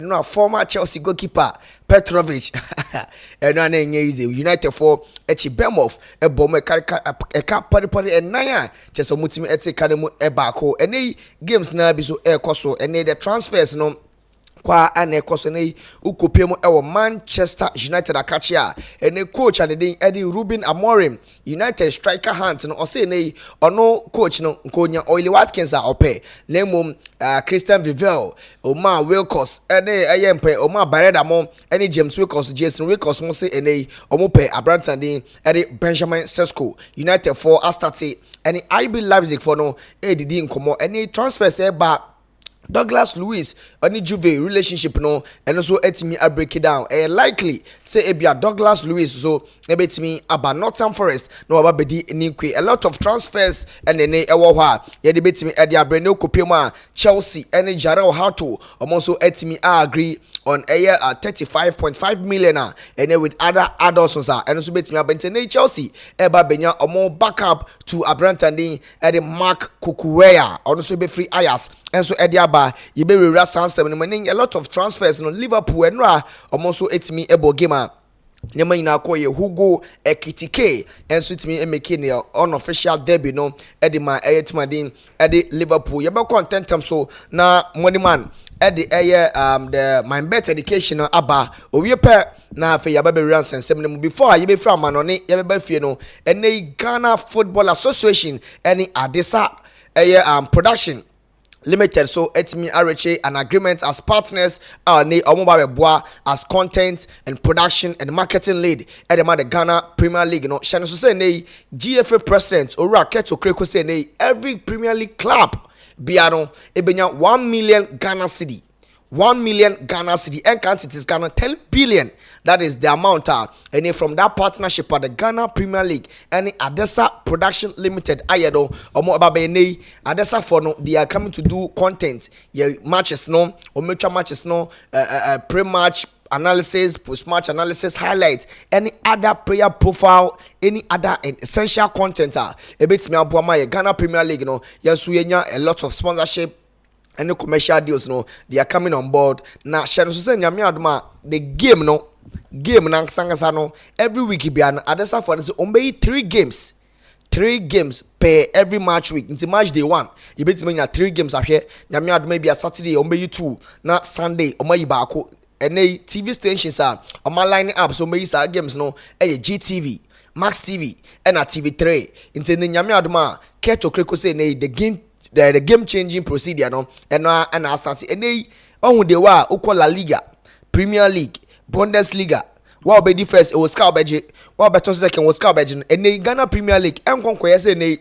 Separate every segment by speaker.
Speaker 1: no former Chelsea goalkeeper Petrovic and one easy United for echi Bemoff e bom e pari and naya just omutimi eti kademu e baako any games na bi so e koso any the transfers no kwa ane koso nei ukopiem ewo Manchester United akachia ene coach ade den Eddie Ruben Amorim United striker hands no ose nei ono coach no nkonya Oily Watkins a ope lemom Christian Vivel Oma Wilcox ene ayempe Oma Bareda mo ene James Wilcox Jason Wilcox mo se ene omope Abrantan den Eddie Benjamin Sesko United for Astarte ene IB Leipzig for no edidi nkomo ene transfers e ba Douglas Luiz any Juve relationship no and also etimi a break it down likely say ebia Douglas Luiz so ebetimi about Nottingham Forest no aba bedi ninkwe a lot of transfers and ene ewo ho a ye de betimi e dia brand kopema Chelsea and Jarrell Hato also etimi agree on a year 35.5 million and with other add-ons and also betimi abentene Chelsea eba benya omo backup to Abrantandin and Mark Kukurea also be free Ayas and so Ediaba you be a lot of transfers no Liverpool and almost etimi ebo game Nema ina koye Hugo Ekitike and so itimi emeke ne unofficial debut no edima eyetima edi Liverpool you be content so na money man edi the MyBet education aba owie pe na afi ya be ransensem ne before you be from manone you be fie no ene Ghana Football Association any adesa production Limited so etimi arrange an agreement as partners ne omoba boa as content and production and marketing lead at the Ghana Premier League no shano so say ne GFA president Ora Keto Kreko say ne every Premier League club biano ebenya 1 million Ghana cedi 1 million Ghana cedi and quantities Ghana 10 billion. That is the amount and from that partnership at the Ghana Premier League and Adesa Production Limited ayedo omo ababene Adesa for no they are coming to do content yeah matches no or major matches no pre-match analysis, post-match analysis, highlights, any other player profile, any other essential content a bit me aboama Ghana Premier League no yes we a lot of sponsorship and the commercial deals no they are coming on board na share so say nyame adoma the game na sangasa no every week be an Adesa for say ombe 3 games per every match week until match day 1 you bet me na 3 games ahwe nyame adoma be a Saturday ombe 2 na Sunday omayi baako ene TV stations are line up so ombe sa games no GTV Max TV and TV3 until nyame adoma Keto Kreko say the game changing procedure no and I start ene ohun de wa ukọ La Liga Premier League Bundesliga wa be first it was scout beje wa be second was scout beje ene Ghana Premier League enkonko ye say ne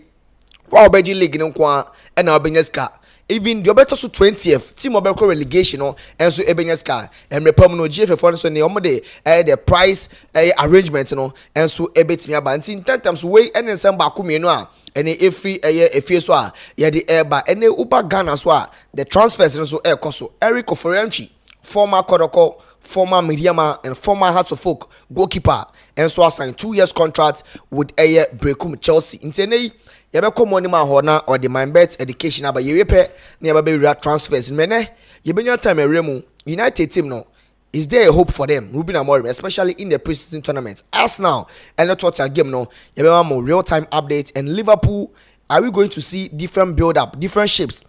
Speaker 1: wa beje league no kwa na obenyeska even the better so 20th team obeko relegation no enso ebenyeska emrepam no GFF for so ne omode the price arrangement no enso ebetimi aba ntin 10 times way ene nsem ba komienu a ene efri efie so a ye de eba ene uba Ghana so a the transfers no so ekoso Eric Oforenchi former Kodoko former Mediama and former Hearts of Oak goalkeeper and so assigned 2 years contract with Brekum Chelsea intene yebeko money man hona or the MyBet education aba yerepe na yeba transfers mene yebenya time eremu United team no is there a hope for them Ruben Amorim especially in the preseason tournament as now and not total game no yebema more real time update and Liverpool are we going to see different build up different shapes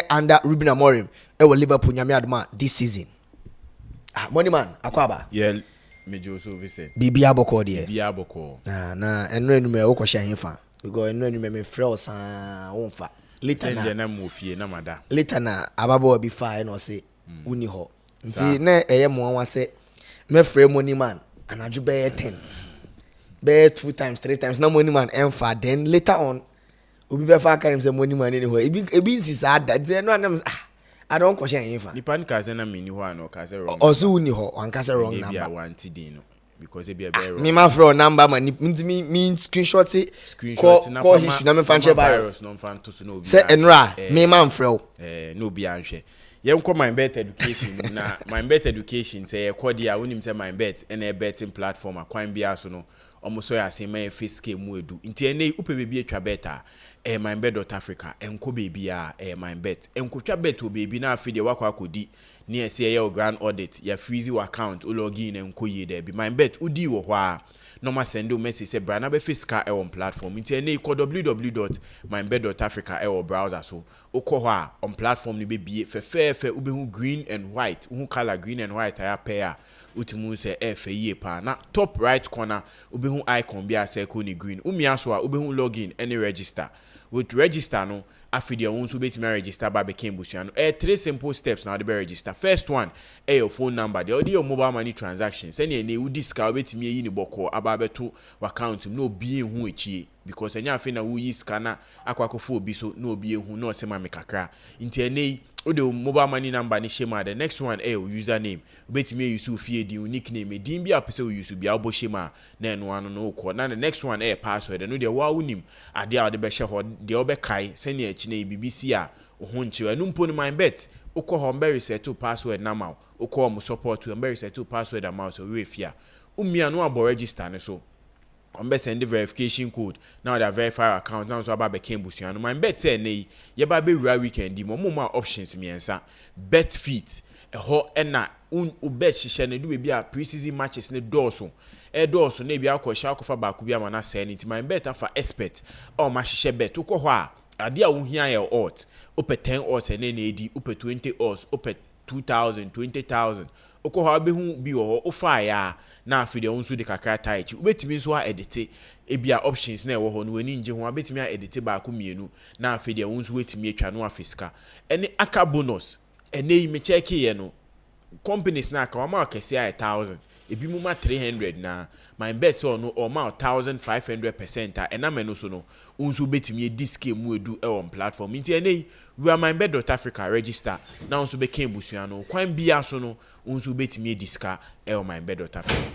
Speaker 1: under Ruben Amorim will Liverpool nyame adma this season money man akwaba
Speaker 2: yeah mejo so Vincent
Speaker 1: bibia boko de
Speaker 2: bibia boko
Speaker 1: na enro enu me wo ko hyan fa because enro enu me frɛ wonfa later
Speaker 2: na mo fie na mada
Speaker 1: later na ababo bi fa no say uni ho nti na mo anwa say me frɛ money man anaju be 10 be 2 times 3 times na money man emfa then later on obi be fa kan say money man ni ho ebi nsisa ada nti no anam I don't question anything.
Speaker 2: The pan kaze na mini ho ano kaze wrong.
Speaker 1: Also uni ho wan kaze wrong number.
Speaker 2: Maybe I want to no because e be a very wrong.
Speaker 1: Me ma from number man me screenshot na call history na me fan share virus.
Speaker 2: No fan to so no.
Speaker 1: Say enra me man frɛ.
Speaker 2: No be anhwe. Ye nko MyBet education na MyBet education say e kodi a wonim say MyBet and a betting platform akwan bia so no. Omoso ya say my face game mu edu. Nti ene upe bebi etwa beta. MYBET.AFRICA enko baby MyBet enkotwa bet o baby na afide wakwa akodi near say your grand audit ya freeze your account o login and ko ye there be MyBet udi wo hɔ a no ma send you message say bra na be fiscal on platform nti ene ko www.mybet.africa e browser so okɔ hɔ a on platform ni be bie fefefe ubehu green and white uhu color green and white aya pair utimu say fe yie pa na top right corner ubehu icon bi a circle ni green umia so a ubehu login any register with register no afidi won so betimi register ba be ken busuano three simple steps now to be register. First one your phone number the audio mobile money transactions any na udi ska betimi yi ni boko aba beto account no bi ehu echi because enya afi na wo yi scanner akwakofo obi so no obi ehu no se ma me kakra nti ene o de mobile money number ni shema. The next one your username betimi use fie di unique name din bi apese use bi abo shema na eno ano no ko na the next one password no de wa unim ade a de be she ho de obekai sene achi na BBC a ho nchi enu mpo ni MyBet ukọ ho mbe reset to password na ma ukọ mo support to mbe reset to password amount so we fia umia no abo register ne so on send the verification code now that verify account now so about became busuano MyBet say ne ye ba be wura weekend di mo more options miensa bet fit ho na un bet hihye ne do be a pre-season matches ne dorso dorso na bia akọ akofa ba ku bia ma na say nti MyBet afa expert o ma hihye bet ukọ ho a ade a wo hia ye odds ope 10 odds na edi ope 20 odds ope 2000 20000 ukọ ho be hu bi wo ofa ya na afide onso de kakra taichi ubetimi nso a edit ebia options na ewo ho no ani nje ho abetimi a edit ba ko mienu na afide onso wetimi atwa no afiska ene aka bonus ene yi me check ye no companies na aka ma akese a 1000 ebi mu ma 300 na MyBet so no o ma 1500% a ena me no so no onso betimi disk mu edu e on platform nti ene we are MyBet.Africa register na onso be ken busua no kwan bia so no onso betimi diska e on MyBet.Africa.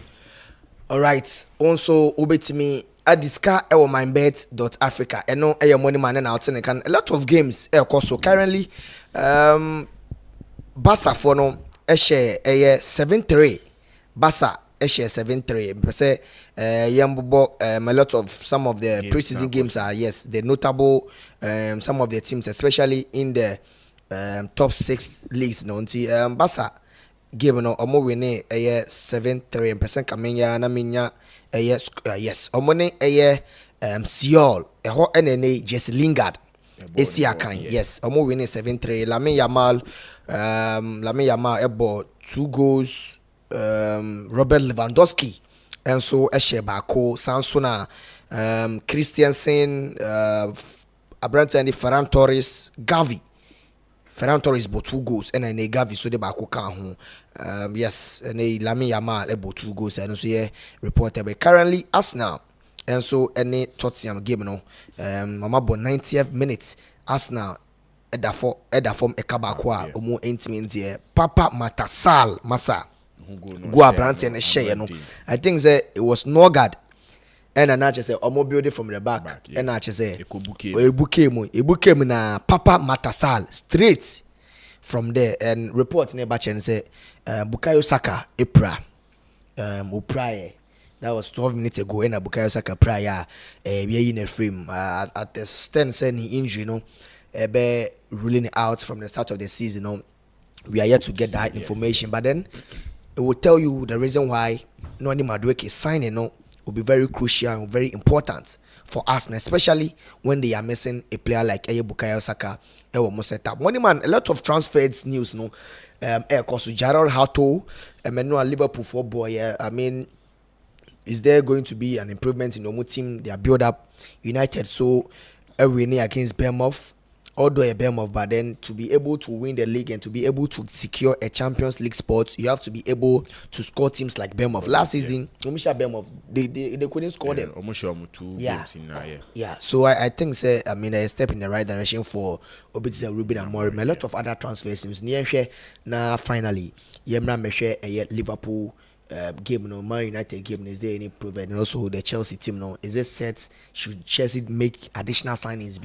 Speaker 1: All right, also ubetimi adiska e on MyBet.Africa eno e money man na out can a lot of games e so currently Barca for no e share 7-3 Barca share 7-3 because yambo a lot of some of the preseason games are yes the notable some of the teams especially in the top 6 leagues no Barca game no omo win 7-3 percent kamenya na menya yes omo ne Seoul ho NNA Jesse Lingard esi akan yes omo win 7-3 Lamine Yamal ebo 2 goals Robert Lewandowski and so share bako Sansona Christiansen Abrante Ferran Torres Gavi Ferran Torres bought 2 goals and then Gavi so the bako kan yes and Lamine Yamal ebo 2 goals and so yeah reported but currently Arsenal and so any Tottenham game no mama bo 90th minute Arsenal eda form ekabako a omo intimate Papa Matasal Masa go Abrante and share no I think that it was Norgard and I just say omo build it from the back and I just say ebuke na Papa Matasal straight from there and report never change say Bukayo Saka Epra Upraye that was 12 minutes ago and Bukayo Saka prior we in a frame at the stand saying injury no be ruling out from the start of the season no we are yet to get that information but then it will tell you the reason why Noni Madueke signing no will be very crucial and very important for us, especially when they are missing a player like Bukayo Saka. Money man, a lot of transfers news no. Because Gerald Hato, Emmanuel Liverpool football. I mean, is there going to be an improvement in the team? They are build up United so winning against Bournemouth. Although a Bournemouth, but then to be able to win the league and to be able to secure a Champions League spot, you have to be able to score teams like Bournemouth. Last season, Bournemouth, they couldn't score them.
Speaker 2: Almost 2 games in now,
Speaker 1: yeah. So I think say a step in the right direction for Obitze Ruben Amorim. A lot of other transfers news near share now finally. Yemna Meshe Liverpool game, no Man United game, is there any improvement? And also the Chelsea team, no, is it set? Should Chelsea make additional signings?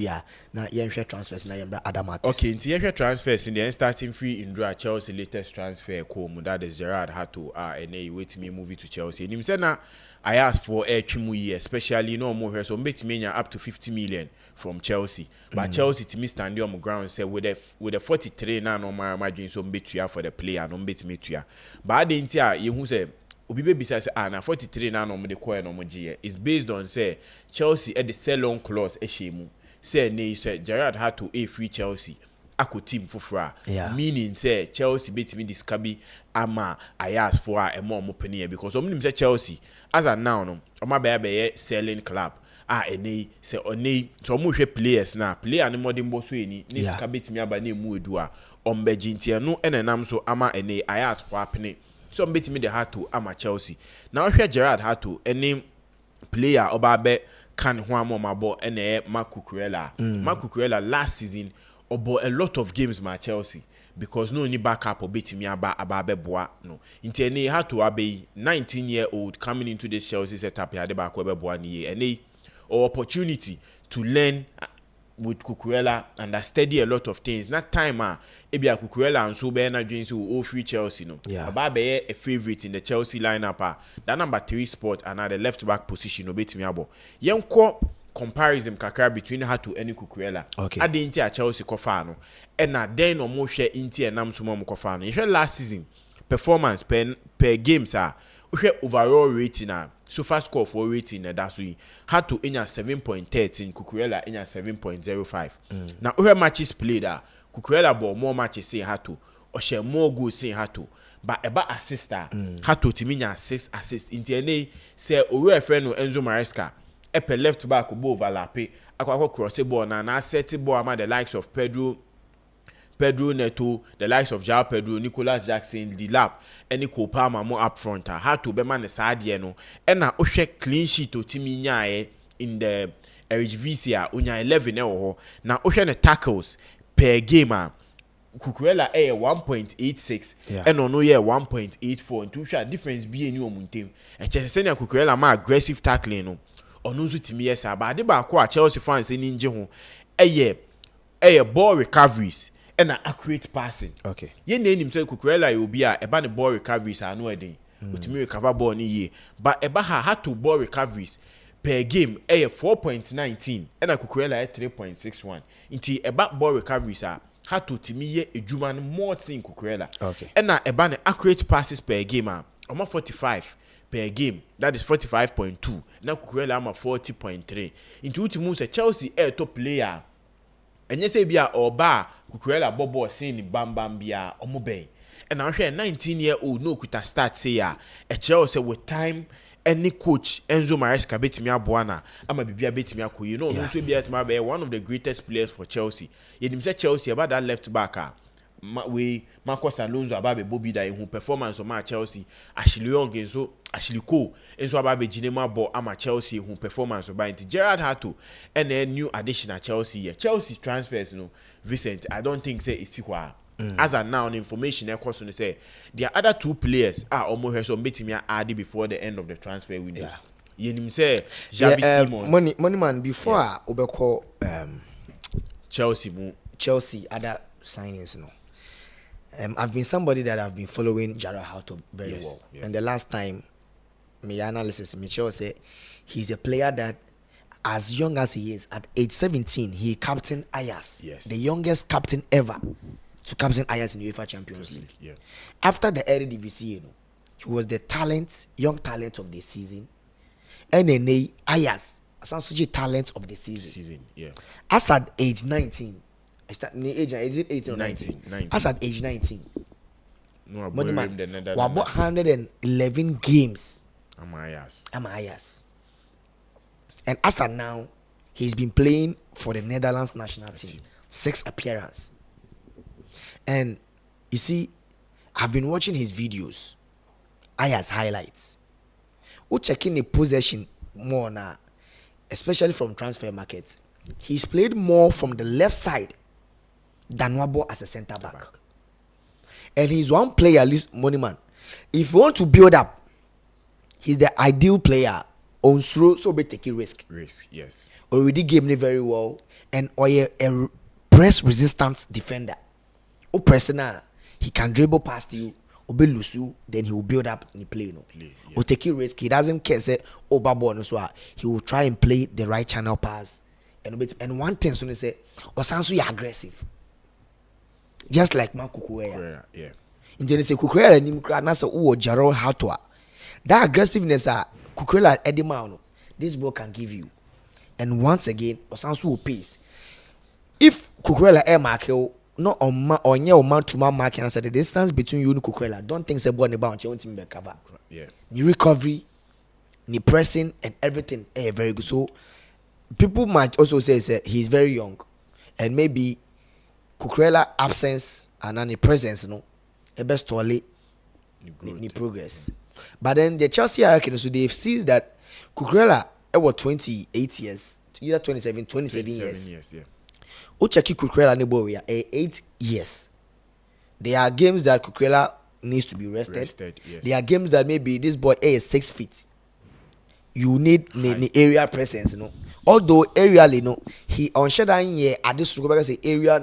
Speaker 1: Now transfers now other matters.
Speaker 2: Okay, into transfers in the end starting free in draw Chelsea latest transfer that is Gerard Hato and they wait me movie to Chelsea. And him said now I asked for a Chimuye, especially no more so make me up to 50 million from Chelsea. But Chelsea to me standing on the ground say with a 43 now no my margin so bet you for the player no bet me to ya. But I didn't hear you who say Obi be say na 43 now no the coin no GE is based on say Chelsea at the sell on clause ehemu. Say ne say Gerard had to a free Chelsea ako team fufura meaning say Chelsea bet me this kabi ama I ask for a more open because omnim say Chelsea as a now no oma be selling club ene say oni so mo hwe players na player no modern boss we ni sika bet me aba na emu edu a ombeji ntia no enenam so ama ene I ask for apene so bet me the Hato ama Chelsea now hwe Gerard Hato any player oba be can ho amomabo ene Marco Cucurella last season obo a lot of games ma Chelsea because no any backup obetimi aba beboa no nti ene Hato abe 19-year-old coming into this Chelsea setup ya de back beboa ni ene opportunity to learn with Cucurella and study a lot of things. That time ebia Cucurella and so be na dreams all free Chelsea no. Aba be a favorite in the Chelsea lineup that number 3 spot and at the left back position obetimi abo. Yenko comparison kakra between Hato and Cucurella. Ade inti a Chelsea kofa no. And na then no mo hwe inti enam so mo kofa no. You last season performance per games overall rating so fast score for rating that's we had to in 7.13 Cucurella in 7.05 now we matches played Cucurella ball more matches say had to or share more goals say had to but about assister had to timinya 6 assists in TNA say we friend no Enzo Maresca epe left back go overlap akwa cross ball na set ball ama the likes of Pedro Neto, the likes of João Pedro, Nicolas Jackson, Dilap, and Nico Palmer more up front. Had to be man the side, no. And now, clean sheet to Timinya in the Eredivisie, unya 11 now, the tackles per game. Cucurella 1.86 and no 1.84 and two shot difference be a new team. And just send Cucurella more aggressive tackling no. Or no to Timiesa, but the back Chelsea fans in Ninja ball recoveries. And accurate passing. Okay. Ye name himself Cucurella will be a ban ball recoveries are no edin. With me recover ball ni ye. But Ebaha had to ball recoveries per game 4.19 and a Cucurella 3.61. Into a back ball recoveries are had to timiye a Juman more thing Cucurella. Okay. And a ban accurate passes per game are 45 per game. That is 45.2. Now Cucurella am 40.3. Into which moves a Chelsea top player. And you say bia or bar Cucurella bobo saying bam bam bia omobey. And now here 19-year-old no could start say a Chelsea with time any coach Enzo Maresca betimi aboana ama bibia betimi akọ you know no so be at one of the greatest players for Chelsea. You him say Chelsea about that left back we Marcos Alonso ababe Bobby da in performance of my Chelsea Ashley Young enso Ashley Cole enso ababe Ginema ball ama Chelsea who performance of by Gerard Hato and a new addition at Chelsea Chelsea transfers no Vincent I don't think say it's equal as of now information question say there are other 2 players almost so betting added before the end of the transfer window you say Javi Simon
Speaker 1: money man before obeko
Speaker 2: Chelsea
Speaker 1: other signings no. I've been somebody that I've been following Gerard Hato very well. And the last time, my analysis, Michelle said he's a player that, as young as he is, at age 17, he captained Ajax, the youngest captain ever to captain Ajax in UEFA Champions League. After the Eredivisie, he was the young talent of the season, and then Ajax, such talent of the season. As at age 19. Is it 18 or 19? As at age 19. No, we bought 111 games. Amayas. And as at now, he's been playing for the Netherlands national team. 6 appearances. And you see, I've been watching his videos. Ajax highlights. Who checking the possession more now, especially from transfer market. He's played more from the left side than Wabo as a center back. And he's one player, money man. If you want to build up, he's the ideal player on slow so be taking risk.
Speaker 2: Yes.
Speaker 1: Already game me very well and or a press resistant defender. O personal, he can dribble past you, or be lose you, then he will build up in the play. Or taking risk. He doesn't care say overboard so he will try and play the right channel pass. And one thing so they say, or sounds so aggressive. Just like Kukurea.
Speaker 2: Yeah.
Speaker 1: In the say Kukurea and Nimkra Nasa or Jarrell Hatwa. That aggressiveness Kukurea Eddie Mauno, this ball can give you. And once again, Osansu will pace. If Kukurea air markel, not on man to man marking, the distance between you and Kukurea, don't think say ball about you want cover.
Speaker 2: Yeah.
Speaker 1: The recovery, the pressing, and everything very good. So people might also say he's very young, and maybe Kukurea absence and the presence, a best totally the progress. But then the Chelsea hurricane, so they've seen that Kukurea about 28 years, either 27 years.
Speaker 2: Yeah.
Speaker 1: Ocheki Kukurea Neboria 8 years. There are games that Kukurea needs to be rested.
Speaker 2: Yes.
Speaker 1: There are games that maybe this boy is 6 feet. You need the area presence, Although aerially, he on shadowing here at this because the area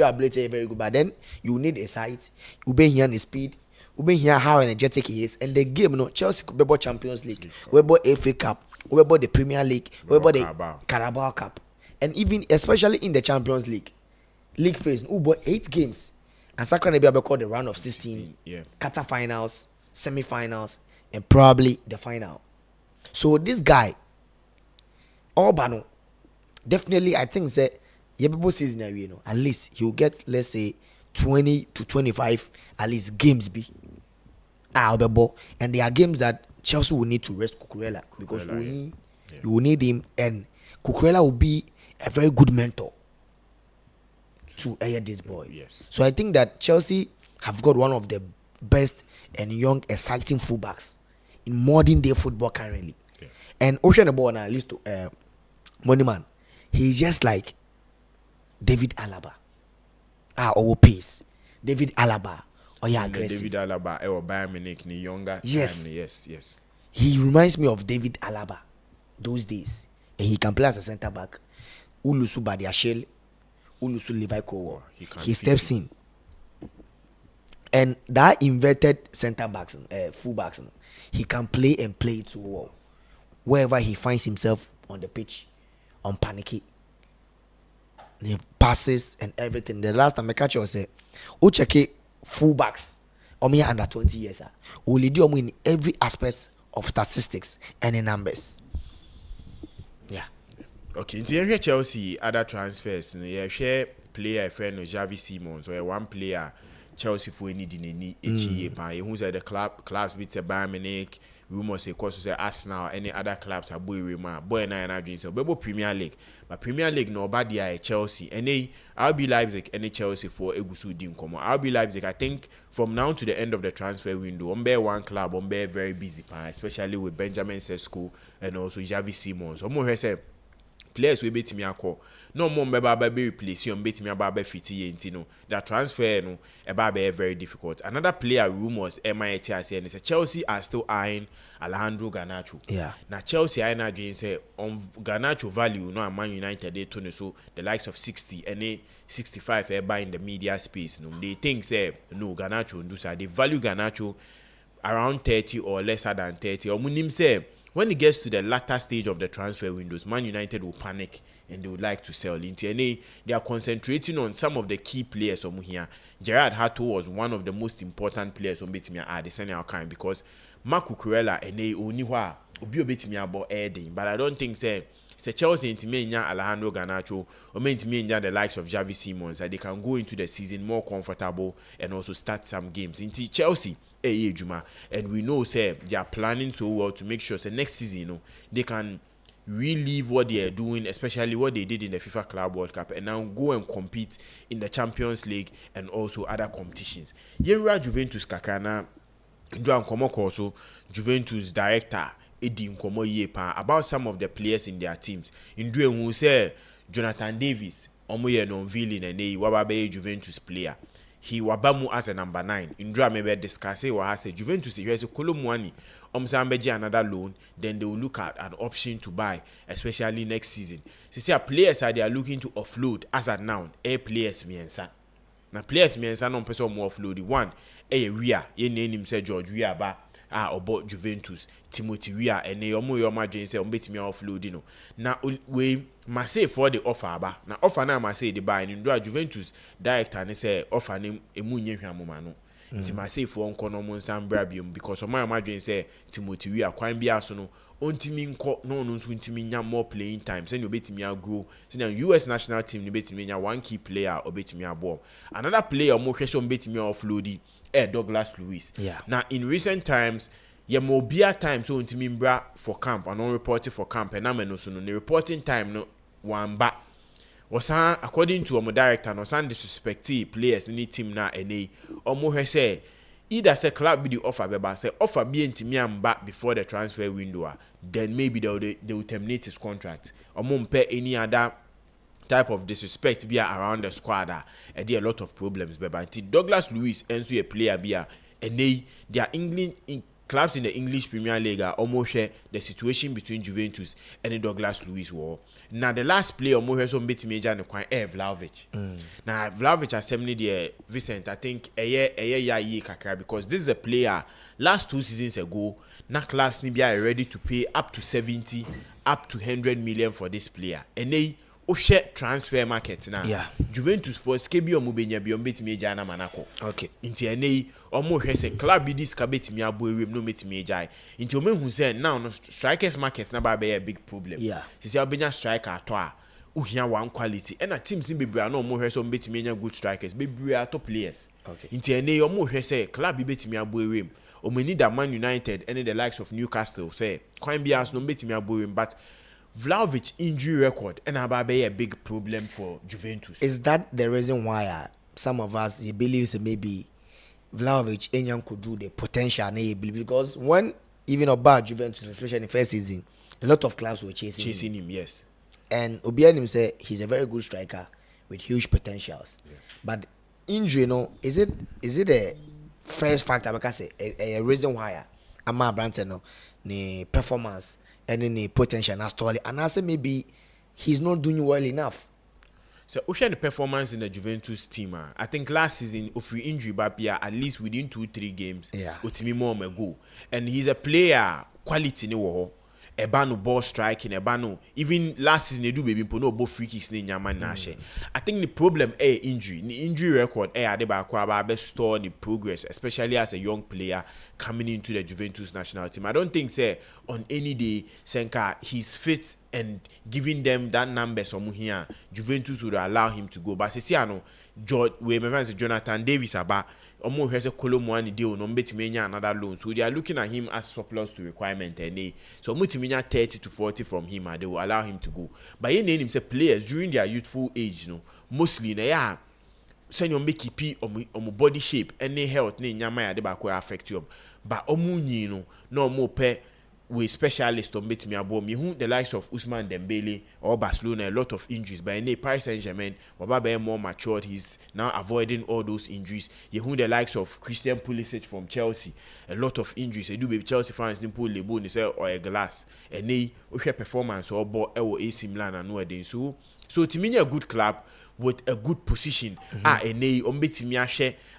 Speaker 1: ability is very good, but then you need a sight, you be here in speed, you be here how energetic he is, and the game, Chelsea could be Champions League, we bought FA Cup, we bought the Premier League, we bought the Carabao Cup, and even especially in the Champions League phase, we bought 8 games, and Sakra Nebi called the round of 16, quarterfinals, semi-finals, and probably the final. So this guy. Obano, definitely, I think that Yababo season, at least he'll get, let's say, 20 to 25 at least games be. And there are games that Chelsea will need to rest Kukurea because you will need him, and Kukurea will be a very good mentor to this boy.
Speaker 2: Yes.
Speaker 1: So I think that Chelsea have got one of the best and young, exciting fullbacks in modern day football currently. Yeah. And Ocean Ball now, at least Moneyman, he's just like David Alaba. Or pace. David Alaba. Or aggressive.
Speaker 2: David Alaba, or Bayern Munich, the younger.
Speaker 1: Yes.
Speaker 2: Yes.
Speaker 1: He reminds me of David Alaba those days. And he can play as a centre back. Ulusu Badiashile, Ulusu Levi Kowo. He steps in. And that inverted centre backs, full backs, he can play and play it so well. Wherever he finds himself on the pitch. On panicky, he passes and everything. The last time I catch you say, Ocheke fullbacks, me under 20 years, only do in every aspect of statistics and in numbers. Yeah.
Speaker 2: Okay. In Chelsea, other transfers, share player friend Javi Simons or one player Chelsea for any HEA. Who's at the clubs with Bayern Munich. Rumors say cause say Arsenal any other clubs are boy and I dream so bebo Premier League but Premier League no bad there Chelsea and RB Leipzig any Chelsea for egusu dim come RB Leipzig I think from now to the end of the transfer window one club very busy especially with Benjamin Sesko and also Javi Simons say players will beat me akọ no more member be replace you beat me about 50 no that transfer no about very difficult. Another player rumors MYBET and say Chelsea are still eyeing Alejandro Garnacho.
Speaker 1: Yeah.
Speaker 2: Now Chelsea are not doing say on Garnacho value no Man United they turn so the likes of 60 and 65 by in the media space no they think say no Garnacho do say they value Garnacho around 30 or lesser than 30 or munim say when it gets to the latter stage of the transfer windows, Man United will panic and they would like to sell into. And they are concentrating on some of the key players from here. Gerard Hato was one of the most important players from Betimia at the senior kind because Mark Kukurea and they only were Betimia about adding. But I don't think say Chelsea into me Alejandro Garnacho or me the likes of Javi Simons that they can go into the season more comfortable and also start some games. Into Chelsea. And we know say they are planning so well to make sure say next season they can relive what they are doing, especially what they did in the FIFA Club World Cup, and now go and compete in the Champions League and also other competitions. Yenra Juventus Kakana Joan Komokoso, Juventus director Eddie Nkomo Yepa about some of the players in their teams. In doing who say Jonathan Davis, Omoye non-villain and a Wababe Juventus player. he wabamu as a number 9. Indra maybe discuss it or has a Juventus he has a Kolomwani Sambeji another loan, then they will look at an option to buy, especially next season. So see, players they are looking to offload as a noun. Players miensa. Now players miensa non person more offload. One, Ria, ye name him say George Ria ba about Juventus, Timothy Ria, and they almost say bet me offload. You know. Now we must say for the offer ba. Now offer now must say the buy and Juventus director and say offer name emunye hwamano. Nti ma say for nkono mo nsambra biom because my imagine say Timothy we akwan bia so no ontimi nko no no nso ntimi nya more playing time say you betimi grow say the US national team ni betimi nya one key player or betimi abom another player mo hwe so betimi offload Douglas Luiz. Now in recent times ye mo bia time so ontimi mbra for camp and on reporting for camp and na so no reporting time no one back was according to our director no san disrespect players in the team na ene omo hwe say either say club be the offer beba say offer be ntimi amba before the transfer window then maybe they will terminate his contract omo mpe any other type of disrespect be around the squad there a lot of problems beba Douglas Luiz enso a player be ene their England clubs in the English Premier League are almost share the situation between Juventus and Douglas Luiz war. Now the last player almost some bit major and quite Vlahovic. Now Vlahovic has sent the Vincent. I think a year kakra because this is a player last 2 seasons ago. Now clubs are ready to pay up to 70, up to 100 million for this player. And they share transfer market now. Yeah. Juventus for Skebi or Mubenya beyond bit major na manako. Okay. Inti ene almost has a club this kabet me abo no met major. Inti omen who said now no strikers markets na be a big problem. Yeah. She say obenya striker atwa. Uhia one quality. And a team sin bebre no more has some bit me good strikers. Bebre top players. Okay. Inti ene almost has a club bit me abo rim. O me need a Man United and the likes of Newcastle say quite be as no bit me abo rim but Vlahovic injury record and about be a big problem for Juventus.
Speaker 1: Is that the reason why some of us believe maybe Vlahovic Enyan could do the potential because when even about Juventus, especially in the first season, a lot of clubs were chasing
Speaker 2: him. Yes.
Speaker 1: And Obianim said he's a very good striker with huge potentials. Yeah. But injury, is it a first factor? Because a reason why Ama Branton the performance and then the potential and I say maybe he's not doing well enough.
Speaker 2: So we share the performance in the Juventus team. I think last season, if we injury Bapia, at least within 2-3 games, Utimi more go. And he's a player quality no Ebano ball striking, Ebano. Even last season they do baby no both free kicks in Yaman Nashe. I think the problem injury. The injury record Adeba best store the progress, especially as a young player coming into the Juventus national team. I don't think say on any day Senka he's fit and giving them that number some here Juventus would allow him to go. But Sisiano Jonathan Davis about almost has a Colomwani deal no betimenya another loan. So they are looking at him as surplus to requirement and so mutimenya 30 to 40 from him and they will allow him to go. But he name say players during their youthful age, mostly send your make it on body shape any health ne nyama ya de ba ko affect you. But omunyi no more pe we specialist on bet me abo me who the likes of Ousmane Dembele or Barcelona a lot of injuries but in Paris Saint-Germain Wababa more matured he's now avoiding all those injuries. You who the likes of Christian Pulisic from Chelsea a lot of injuries they do be Chelsea fans didn't pull the bone they say or a glass and they performance or ball AC Milan and no so to me a good club with a good position and they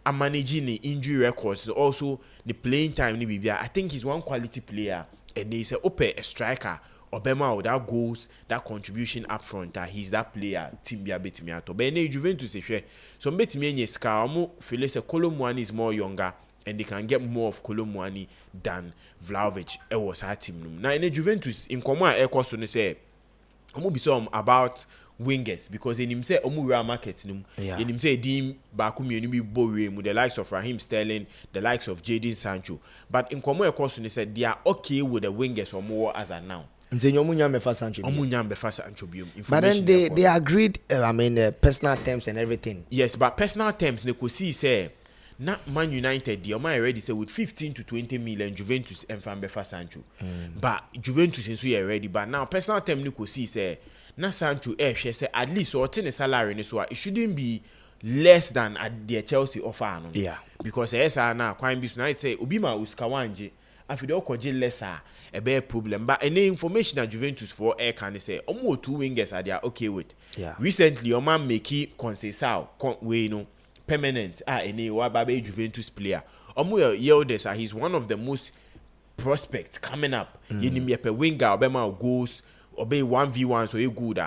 Speaker 2: are managing the injury records also the playing time I think he's one quality player. And they say, a striker, Obama with that goals, that contribution up front, he's that player, team be a bit me out. But in Juventus, so bet me in Scar, feel say Colomwani is more younger and they can get more of Colomwani than Vlahovic. It was her team. Now in Juventus, in common, I question say, I'm be some about wingers because in him say real market in him say dim bakumi be bore with the likes of Raheem Sterling, the likes of Jadon Sancho. But in common course they said they are okay with the wingers or more as a now.
Speaker 1: But then they agreed personal terms and everything.
Speaker 2: Yes, but personal terms they could see say not Man United the already say with 15 to 20 million Juventus and Fambefa Sancho. But Juventus is ready but now personal term they could see say na Sancho say at least or 10 salary so it shouldn't be less than at the Chelsea offer. No?
Speaker 1: Yeah.
Speaker 2: Because now quite be now say Obima uskawanje after the okoje lesser a bad problem. But any information that Juventus for air can say almost 2 wingers are they are okay with.
Speaker 1: Yeah.
Speaker 2: Recently, your man Meki Conceição we no permanent any Wababe Juventus player. Yildiz, he's one of the most prospects coming up. You per winger, Obama goals, obey 1v1 so you good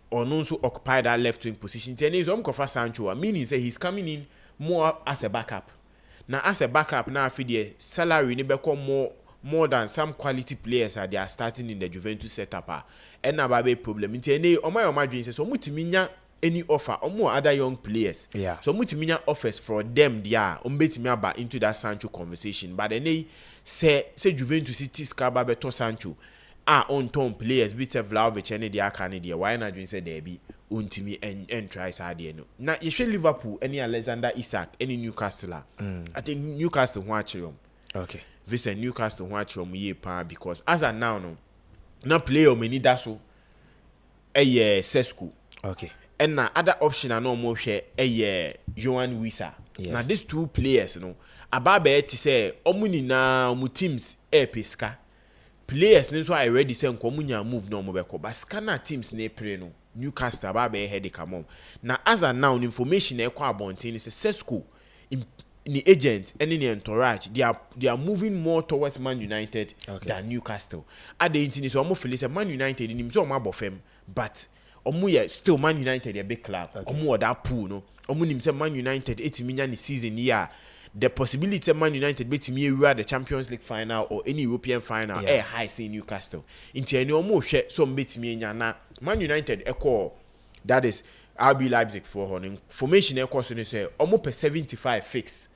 Speaker 2: or no so occupy that left wing position. Then he's Kofa Sancho, meaning say he's coming in more as a backup. Now as a backup, now for the salary, you become more than some quality players are they are starting in the Juventus setup. And now a problem. Any my dream says so mutiminya any offer or more other young players.
Speaker 1: Yeah.
Speaker 2: So mutiminya offers for them there about into that Sancho conversation. But then say Juventus City Scaba beto Sancho on tom players bit Vlahovic and the Canada. Why not dream say there be untimi and try side no. Now you should Liverpool any Alexander Isak any Newcastle. I think Newcastle watch them.
Speaker 1: Okay.
Speaker 2: Visit Newcastle watch from ye pa because as a now no play or many daso Sesco.
Speaker 1: Okay.
Speaker 2: And now other option are no more share Johan Wissa.
Speaker 1: Yeah.
Speaker 2: Now these 2 players ababe to say omuni na omu teams pesca players so I already say nkomunya move no mobeko but scanner teams ne play no Newcastle ababe head come on. Now as a now information e kwa abontin is Sesco in the agent and in the entourage, they are moving more towards Man United than Newcastle. At the internet, so almost feel Man United in him so mabofem, but still Man United a big club. That pool no. Say Man United 80 million this season year. The possibility of Man United beating me the Champions League final or any European final high say Newcastle. Into any almost share some beat me na Man United echo that is RB Leipzig for honor. Formation echo so say almost 75 fix.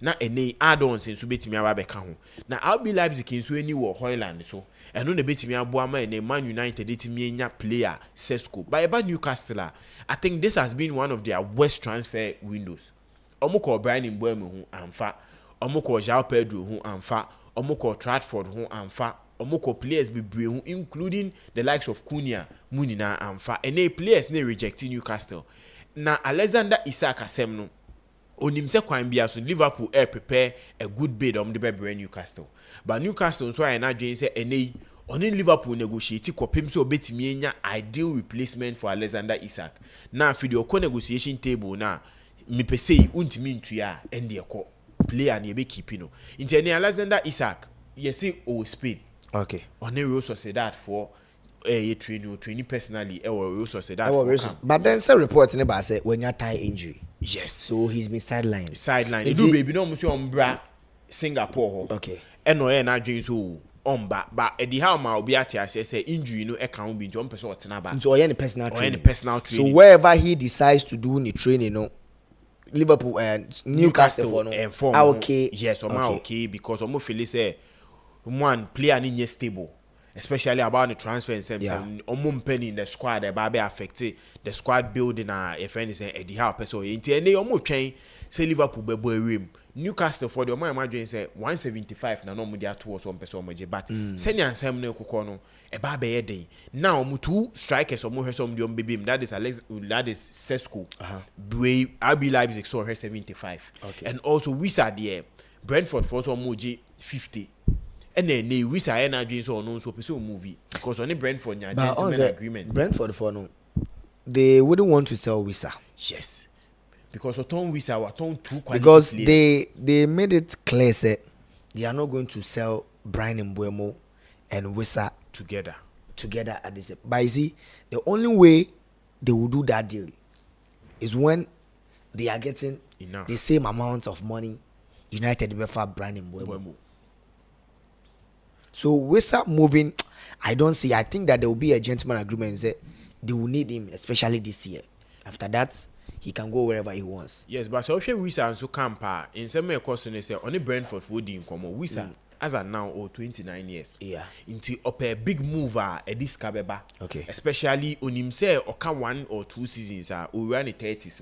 Speaker 2: Na any add-ons in so betimi ababeka ho na RB Leipzig in so any wo Holland so eno na betimi aboama na Man United etimi enya player Sesco by about Newcastle. I think this has been one of their worst transfer windows. Omoko Brian Mbeumo ho amfa, omoko João Pedro ho amfa, omoko Trafford ho amfa, omoko players bebre ho including the likes of Cunha munina amfa ene players na rejecting Newcastle. Na Alexander Isak asem no onim se kwan bia so Liverpool prepare a good bid on the bebre Newcastle. But Newcastle so I na dwen say ene oni Liverpool negotiate kopem so betimi enya ideal replacement for Alexander Isak. Na for the negotiation table na me pese untimi ntua end the player na be keep no. Into any Alexander Isak you see o speed. Okay. Oni Real Sociedad for training personally or Real Sociedad.
Speaker 1: But then some reports in about say when you tie injury.
Speaker 2: Yes.
Speaker 1: So he's been sidelined.
Speaker 2: Sidelined. Do baby no musu ombra Singapore.
Speaker 1: Okay.
Speaker 2: Eno na dwen so omba but e di how ma obi ati say injury no e kan bi nto person otena ba.
Speaker 1: So any personal training.
Speaker 2: Any personal training.
Speaker 1: So wherever he decides to do the training no Liverpool and Newcastle no. Okay.
Speaker 2: Yes, okay because omo feel say one player ni stable. Especially about the transfer and penny in the squad that be affected the squad building if anything Eddie Howe person into any almost train say Liverpool be rim Newcastle for the my imagine say 175 na no mo dia towards one person but senior ansem no kokko no e ba be yedin now mo two strikers mo hwe some dem baby that is Sesco RB Leipzig so her 75 and also Wissa there Brentford for some moji 50. And then they wish I had dreams or no so pursue movie because only Brentford had gentleman agreement.
Speaker 1: Brentford for no, they wouldn't want to sell Wissa.
Speaker 2: Yes, because Oton Wissa were too quality
Speaker 1: because
Speaker 2: players.
Speaker 1: they made it clear say they are not going to sell Brian Mbeumo and Wissa
Speaker 2: together
Speaker 1: at this. But you see, the only way they will do that deal is when they are getting enough the same amount of money United refer Brian Mbeumo. So Wissa moving, I don't see. I think that there will be a gentleman agreement. Say they will need him, especially this year. After that, he can go wherever he wants.
Speaker 2: Yes, but so Wissa and so campa in some way question say only Brentford for the income. Wissa as a now 29 years.
Speaker 1: Yeah.
Speaker 2: Into a big mover at this Kabeba.
Speaker 1: Okay.
Speaker 2: Especially on himself or 1 or 2 seasons or run the 30s.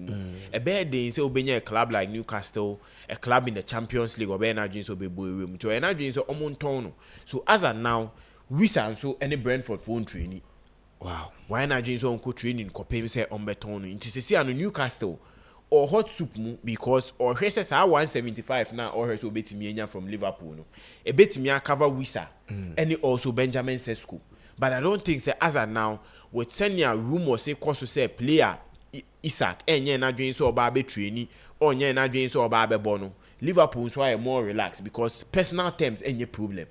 Speaker 2: A bad day say obey a club like Newcastle, a club in the Champions League or energy so be room to energy so omontono. So as a now, Wissa and so any Brentford phone training.
Speaker 1: Wow.
Speaker 2: Why not James on co training copy say on beton into see on Newcastle or hot soup mu because or he says 175 now or he so betimi from Liverpool no e betimi cover Wisa and also Benjamin Sesko, but I don't think say as of now with senior rumor say cause say player Isaac enye na dwen so oba be trainee or nye na dwen so oba be bono Liverpool so are more relaxed because personal terms any problem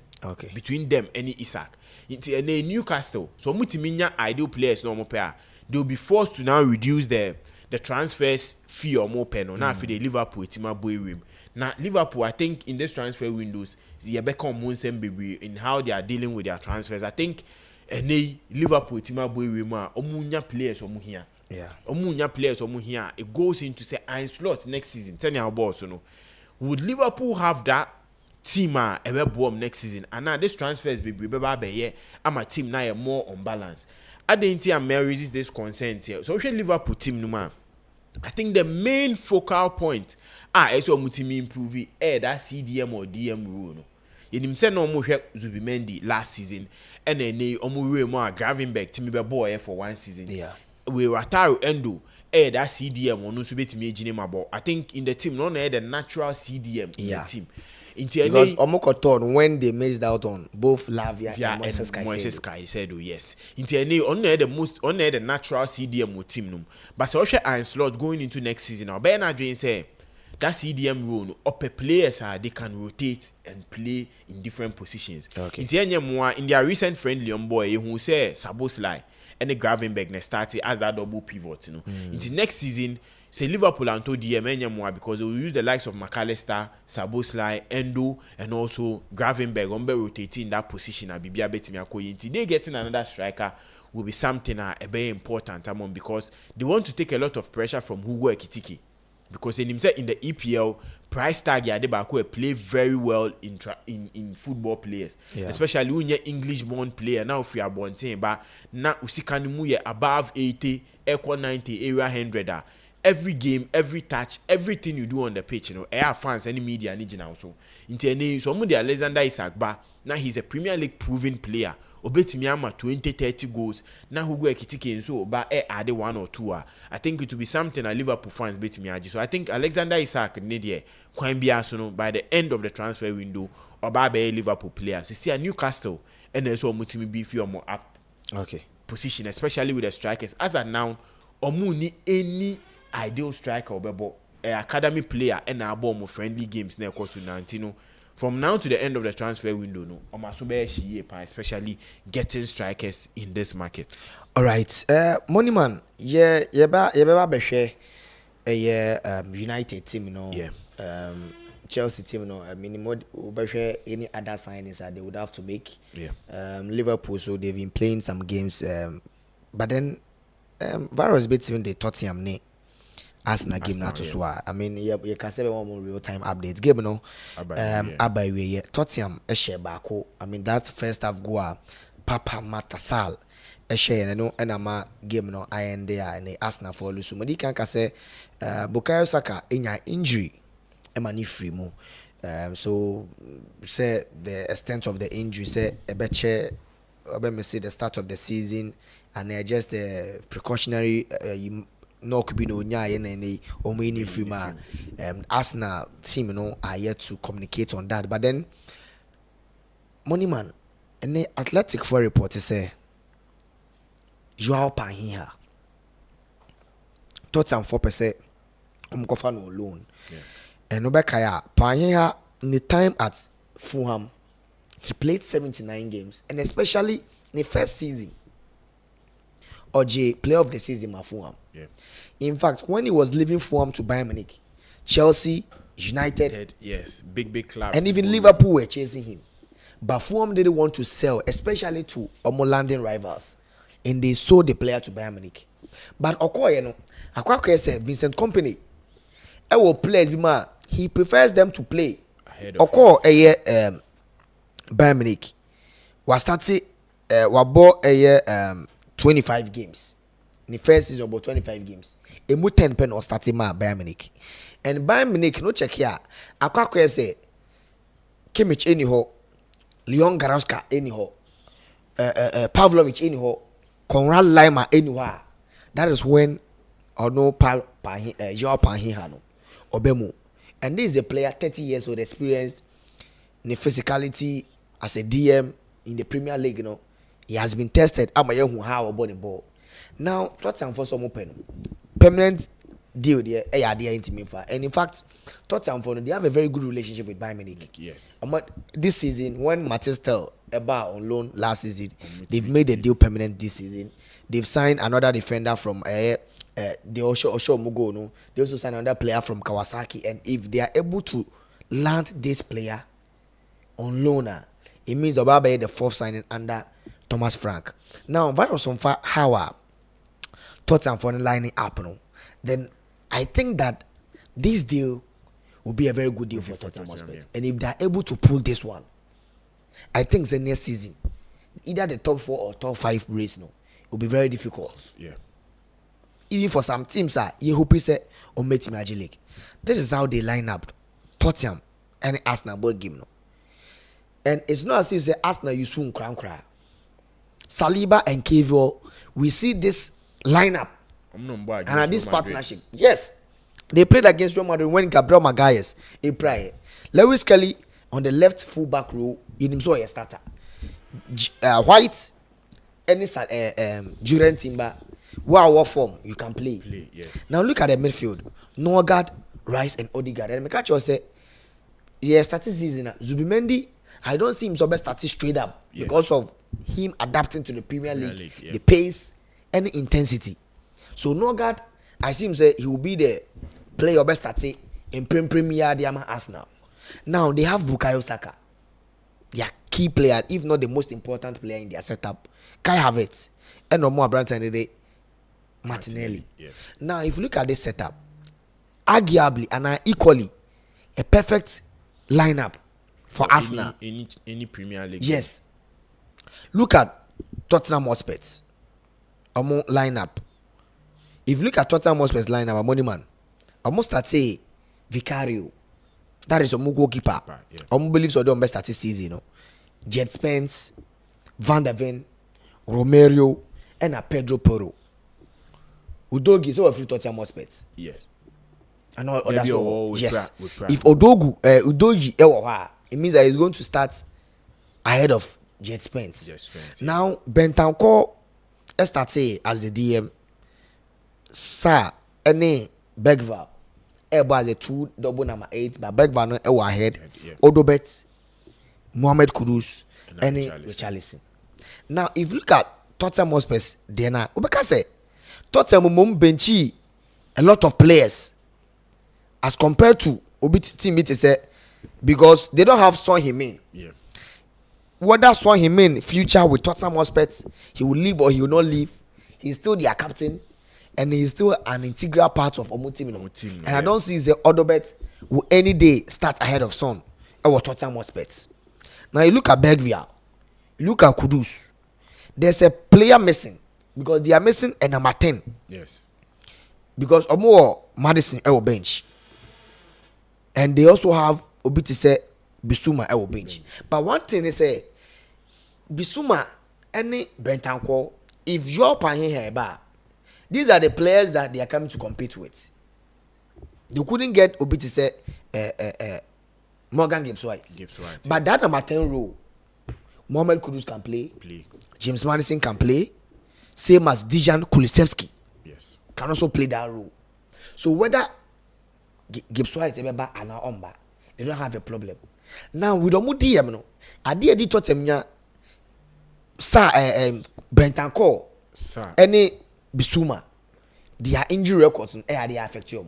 Speaker 2: between them and Isaac into a Newcastle so mutiminya ideal players no more pair they'll be forced to now reduce the transfers fee or more pen or now for the Liverpool tima boy room. Now Liverpool, I think in this transfer windows, they become in how they are dealing with their transfers. I think any Liverpool tima boy room omunya players omu here.
Speaker 1: Yeah.
Speaker 2: Omunya players omu here. It goes into say ein slot next season. Tell your boss, you know. Would Liverpool have that team ever bomb next season? And now this transfers be I'm a team now more unbalanced. I didn't see resist this consent here. So we Liverpool team no. I think the main focal point is what mutimi improve that CDM or DM rule no. You say no more Zubimendi last season and then omu more Gravenberg to me be boy for one season.
Speaker 1: Yeah.
Speaker 2: We Wataru Endo that CDM or no subeti jinema but I think in the team no the natural CDM in the team.
Speaker 1: Because Omokoton when they missed out on both Lavia and
Speaker 2: Moises Caicedo, yes. On the natural CDM team no. But so and slot going into next season now. Ben Adrian say that CDM role up players they can rotate and play in different positions.
Speaker 1: Okay.
Speaker 2: In their recent friendly on boy who say Saboslai and the Gravenberg ne started as that double pivot, you know. Into next season say Liverpool and to DM more because they will use the likes of McAllister, Saboslai, Endo, and also Gravenberg on be rotating in that position. Abibia betimi akoyi. They getting another striker will be something very important among because they want to take a lot of pressure from Hugo Ekitike. Because in the EPL price tag they play very well in football players, especially when you're English born player now if you are born team but now usikanimu above 80 equal 90 area 100 every game, every touch, everything you do on the pitch, you know, air fans, any media, need you now. So, in so Alexander Isak, but now he's a Premier League proven player. Obetimiama 20-30 goals. Now who go Ekitike and so, but add 1 or 2. I think it will be something that Liverpool fans betimiaji. So I think Alexander Isak need quite be by the end of the transfer window or by Liverpool players. You see a Newcastle and there's so mutimi be few more up position, especially with the strikers. As of now, Omuni any ideal striker or academy player and our bomb of friendly games near course to 19 from now to the end of the transfer window no especially getting strikers in this market.
Speaker 1: All right, Moneyman yeba be United team no Chelsea team no I mean any other signings that they would have to make. Liverpool so they've been playing some games but then virus bits even the Tottenham ne Arsenal game na to so I mean you can say one real time updates game no abai Tottenham e share baako I mean that first half goal Papa Matasal e share no enama game no I end there and Arsenal for lose so modi kan ka say Bukayo Saka enya injury e mani free mu so say the extent of the injury say e be che me see the start of the season and just a precautionary no could be no nya and omini free ma Arsenal team are yet to communicate on that but then Moneyman and the Athletic for report say Joao Pahinha Tottenham 4% umkofa no loan and Obekaya Pahinha in the time at Fulham he played 79 games and especially in the first season OJ player of the season for Fulham. In fact, when he was leaving Fulham to Bayern Munich, Chelsea, United,
Speaker 2: big clubs,
Speaker 1: and even Liverpool were chasing him. But Fulham didn't want to sell, especially to London rivals, and they sold the player to Bayern Munich. But Okoye said Vincent Kompany, players he prefers them to play. Bayern Munich was started bought 25 games. In the first season about 25 games. Emu 10 pen or starting ma Bayern Munich. And Bayern Munich no check here. Akwa say Kimmich anyhow, Leon Goretzka anyhow, Pavlovic anyhow, Konrad Laimer anyhow. That is when or no Paul Joao Panhihano Obemu, and this is a player 30 years old, experienced in the physicality as a DM in the Premier League. You know, he has been tested. I'm a how about the ball. Now, Tottenham for some open permanent deal there. And in fact, Tottenham for they have a very good relationship with Bayern Munich.
Speaker 2: Yes.
Speaker 1: This season, when Matthias Tel about on loan last season, they've made the deal permanent this season. They've signed another defender from they also Mugo. No, they also signed another player from Kawasaki. And if they are able to land this player on loan, it means Obaba the fourth signing under Thomas Frank. Now, virus on how Tottenham for the lining up, no, then I think that this deal will be a very good deal for Tottenham Hotspur. Yeah. And if they are able to pull this one, I think the next season, either the top 4 or top 5 race, no, it will be very difficult.
Speaker 2: Yeah.
Speaker 1: Even for some teams, you hope you say or Meti Magic League. This is how they line up Tottenham and Arsenal both game, no. And it's not as if say Arsenal you soon cry. Saliba and Kevio, we see this lineup and this partnership. Yes, they played against Real Madrid when Gabriel Magalhaes in prior. Lewis Kelly on the left full-back row in himself a starter. White, any Juren Timber, what form you can play.
Speaker 2: Yeah.
Speaker 1: Now look at the midfield: Norgard, Rice, and Odegaard. And Mekacho say, yeah, starting season Zubimendi. I don't see him so best starting straight up because of him adapting to the Premier League, the pace and the intensity. So Norgard, I see him say he will be the player best starting in Premier Diamond Arsenal. Now they have Bukayo Saka, their key player, if not the most important player in their setup. Kai Havertz and no more Brandt and Martinelli.
Speaker 2: Yeah.
Speaker 1: Now if you look at this setup, arguably and equally a perfect lineup for Arsenal.
Speaker 2: Any Premier League.
Speaker 1: Yes. Look at Tottenham Hotspurs lineup. If you look at Tottenham Hotspurs lineup, money man, almost start say Vicario. That is a goalkeeper. I believe so. Don't best start this season, you know. Jet Spence, Van der Ven, Romero, and a Pedro Porro. Udogi is all of Tottenham Hotspurs.
Speaker 2: Yes.
Speaker 1: And all others. Yes. If Udogi, it means that he's going to start ahead of Jet Spence. Now, Bentancur start say as the DM. Sir, any Bergvall, as a 2 double number 8, but Bergvall no ahead. Odobet, Mohamed Kudus, and Richarlison. Now, if you look at Tottenham Hotspur, then Ubeka say Tottenham benchy a lot of players as compared to Obiti team it say because they don't have Son Heung-min.
Speaker 2: Yeah.
Speaker 1: Whether Son Heung-min future with Tottenham Hotspur, he will leave or he will not leave. He's still their captain. And he's still an integral part of Omo team. And I don't see the Odobet will any day start ahead of Son or Tottenham Hotspur. Now you look at Bergvall, you look at Kudus. There's a player missing because they are missing a number 10.
Speaker 2: Yes.
Speaker 1: Because Omo Madison will bench. And they also have Obiti say Bissouma will bench. But one thing they say Bissouma any Bentancur, if you're paying her back. These are the players that they are coming to compete with. They couldn't get Obi to say Morgan Gibbs-White. But that number 10 role, Mohamed Kudus can play. James Madison can play. Same as Dejan Kulusevski.
Speaker 2: Yes.
Speaker 1: Can also play that role. So whether Gibbs-White is back and Omba, they don't have a problem. Now with Omo DM, no, I did Tottenham Sir Bentancur, any Bissouma, their injury records and they affect you.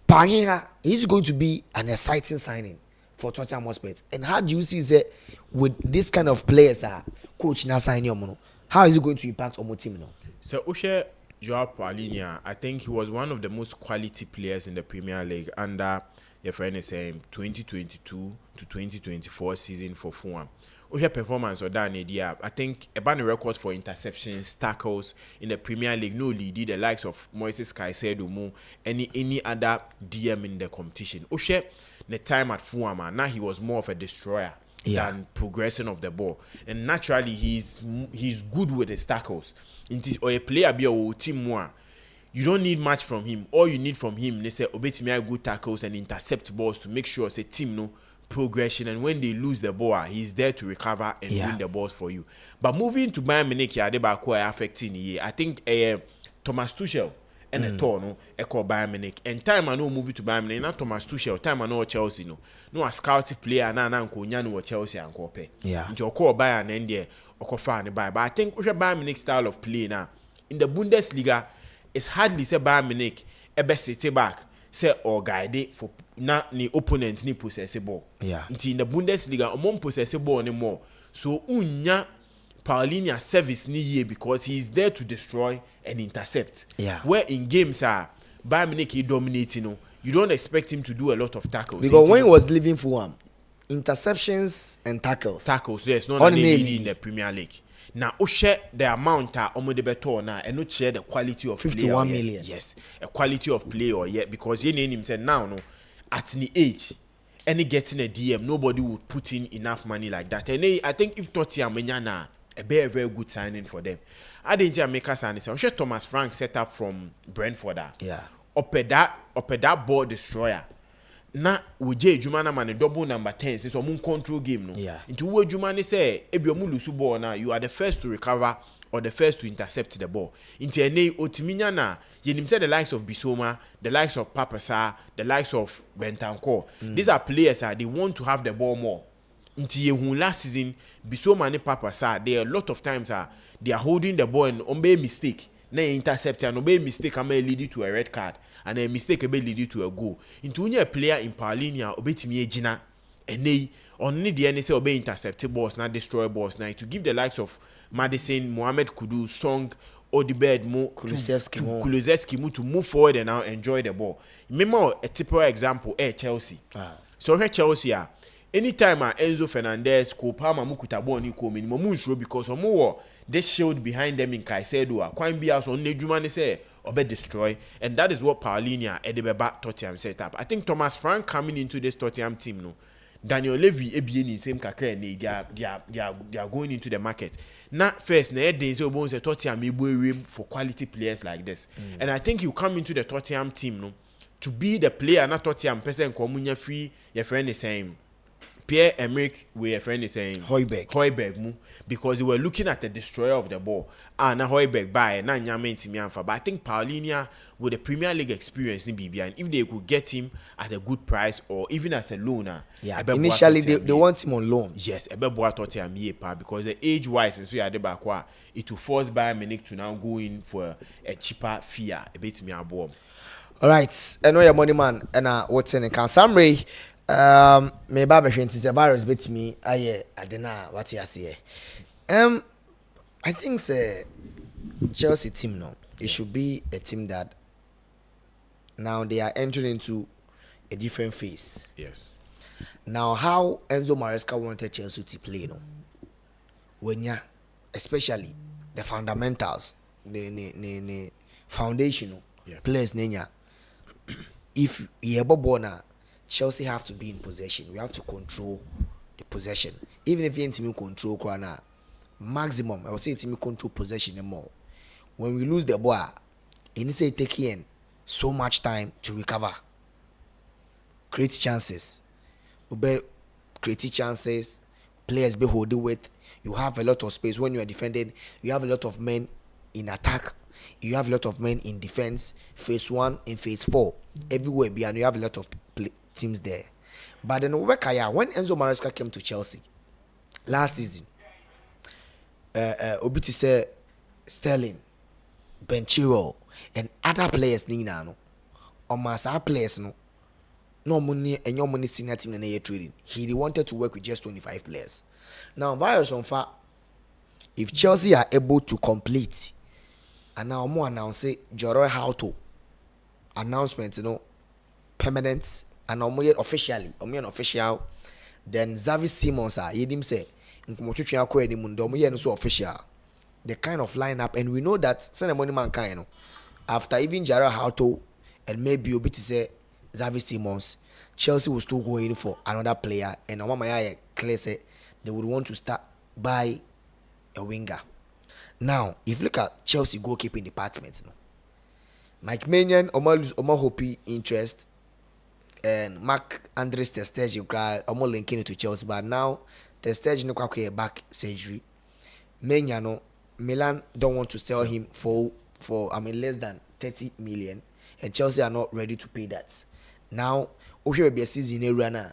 Speaker 1: Panyiha is going to be an exciting signing for Tottenham Hotspur. And how do you see that with this kind of players coach now signing how is it going to impact Omo team now?
Speaker 2: So Ushe Joao Paulinho, I think he was one of the most quality players in the Premier League under your friend is saying 2022 to 2024 season for Fulham. Her performance or that idea, I think a banner record for interceptions, tackles in the Premier League. No lead the likes of Moises Caicedo, any other DM in the competition. Oshe the time at Fulham, now he was more of a destroyer than progression of the ball, and naturally he's good with his tackles. Or a player be a team more. you don't need much from him. All you need from him, they say, obetimi good tackles and intercept balls to make sure, say, team no progression. And when they lose the ball, he's there to recover and win the balls for you. But moving to Bayern Munich, they are quite affecting here. I think Thomas Tuchel and a no, call Bayern Munich. And time I know moving to Bayern Munich, not Thomas Tuchel. Time I know Chelsea no a scouting player na Nkonyanu Chelsea and Kope.
Speaker 1: Yeah.
Speaker 2: Into call Bayern and there or fan buy. But I think with Bayern Munich style of play now in the Bundesliga, it's hardly say Bayern Munich ebe sit back say or guide for na ni opponent ni possess ball.
Speaker 1: Yeah.
Speaker 2: In the Bundesliga, omon possess ball anymore. So unya Paulinho service ni ye because he is there to destroy and intercept.
Speaker 1: Yeah.
Speaker 2: Where in games Bayern Munich he dominating, you don't expect him to do a lot of tackles.
Speaker 1: Because when he was leaving Fulham, interceptions and tackles.
Speaker 2: Tackles, yes, not only in the Premier League. Now, share the amount de beto now, and not share the quality of
Speaker 1: 51
Speaker 2: player.
Speaker 1: million.
Speaker 2: Yes, a quality of player yet because you name him said now no at the age any getting a DM nobody would put in enough money like that. And I think if Tottenham menyana a very good signing for them. I didn't make us sign. I'm sure Thomas Frank set up from Brentford.
Speaker 1: Yeah.
Speaker 2: Up that ball destroyer. Na wuje juma na man double number 10 since omun control game no.
Speaker 1: Yeah.
Speaker 2: Into we juma ni say ebi omu lose ball na you are the first to recover or the first to intercept the ball. Into ene otiminya na yenim say the likes of Bissouma, the likes of Papasa, the likes of Bentancur. These are players they want to have the ball more. Into yehun last season Bissouma and Papasa there a lot of times they are holding the ball and ombe mistake. Na intercept and obey mistake and may lead you to a red card. And a mistake may lead you to a goal. Into a player in Paulinho, obey Gina, and they only the NSA obey intercept balls, not destroy balls. Now to give the likes of Madison, Mohamed Kudus, Song, Odibed, Kulusevski to move forward and now enjoy the ball. Remember a typical example, Chelsea. So here Chelsea anytime Enzo Fernandez, Kopama Mukutabo ni ko minimum mushro because omo this shield behind them in Caicedo, Quine Bias on Nejumani say or be destroy, and that is what Paulinho Edebeba Tottenham set up. I think Thomas Frank coming into this Tottenham team no. Daniel Levy Ebieni same kakre they are going into the market. Not first na Denzel Bones say Tottenham room for quality players like this. And I think you come into the Tottenham team no to be the player not Tottenham person komunya free your friend is saying Pierre-Emerick, where a friend is saying Højbjerg, because they were looking at the destroyer of the ball. And Højbjerg by na nyame ntimi amfa. But I think Paulinho with the Premier League experience ni BB, and if they could get him at a good price or even as a loaner.
Speaker 1: Yeah, initially they want him on loan.
Speaker 2: Yes, ebe boa Tottenham because the age wise and so you back it will force Bayern Munich to now go in for a cheaper fee a bit me above.
Speaker 1: All right, I know your money man and what's in the summary. Me baba hwenti se virus bet me aye adena what you say. I think say Chelsea team no, it should be a team that now they are entering into a different phase.
Speaker 2: Yes.
Speaker 1: Now how Enzo Maresca wanted Chelsea to play no. When ya especially the fundamentals, the foundational players nenya. If you ever born Chelsea have to be in possession. We have to control the possession. Even if you ain't control Kwana, maximum, I would say team control possession more. When we lose the ball, it needs to take in so much time to recover. Create chances. Create chances. Players be holding with. You have a lot of space when you are defending. You have a lot of men in attack. You have a lot of men in defense. Phase 1 and phase 4. Everywhere beyond you have a lot of teams there. But then when Enzo Maresca came to Chelsea last season, Obiti said Sterling, Ben Chilwell, and other players no our players no money and your money senior team in the trading. He wanted to work with just 25 players. Now virus on far if Chelsea are able to complete and now more announce Joro how to announcement permanent and officially official then Xavi Simons yedim say nkomotwetwe akọ animu ndom ye no so official the kind of lineup and we know that ceremony man kind after even Jara Hauto and maybe a bit to say Xavi Simons Chelsea will still go in for another player and Amamaya clear say they would want to start by a winger. Now if you look at Chelsea goalkeeping department Mike Maignan, Oma Hopi interest, and Mark Andres Ter Stegen cry Oma linking it to Chelsea, but now Ter Stegen no kwakwe back surgery. Maignan no Milan don't want to sell him for less than 30 million, and Chelsea are not ready to pay that. Now, okay, be a season in runner.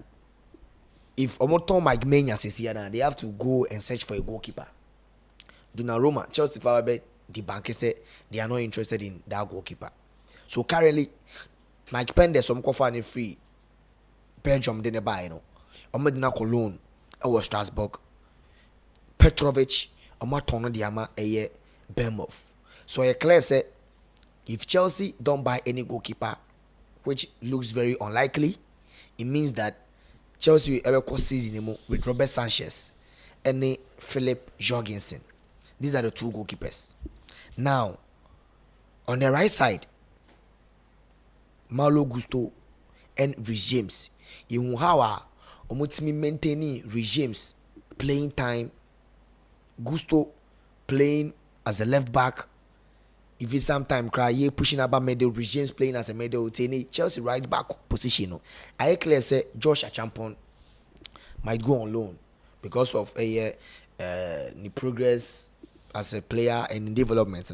Speaker 1: If Omoton Mike Maignan says here now, they have to go and search for a goalkeeper. Donnarumma, Chelsea Farabet, the bank say they are not interested in that goalkeeper. So currently, Mike Pende some coffee free. Belgium didn't buy no. Omadina Cologne, was Strasbourg. Petrovic, Omatono Diama a Bournemouth. So a clear say if Chelsea don't buy any goalkeeper, which looks very unlikely, it means that Chelsea will ever cost season with Robert Sanchez and Philip Jorgensen. These are the two goalkeepers. Now, on the right side, Malo Gusto and Rhys James. You how omutimi maintaining Rhys James playing time. Gusto playing as a left back. If it's sometime cry pushing about middle, Rhys James playing as a middle, Chelsea right back position. I clear say Josh Achampon might go on loan because of the progress as a player and in development.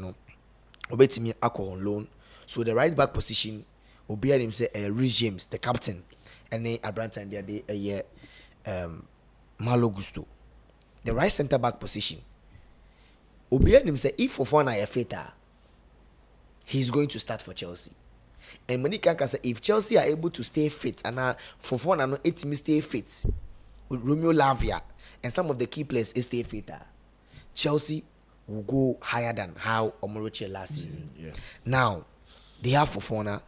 Speaker 1: Obetimi ako on loan. So the right back position will be him say Rhys James, the captain, and then Abranta and the Malo Gusto. The right centre back position will be him say if Fofana Feta, he's going to start for Chelsea. And Monica say if Chelsea are able to stay fit and Fofana no 8 stay fit with Romeo Lavia and some of the key players stay fit, Chelsea will go higher than how Omoroche last season.
Speaker 2: Yeah.
Speaker 1: Now, they have Fofana,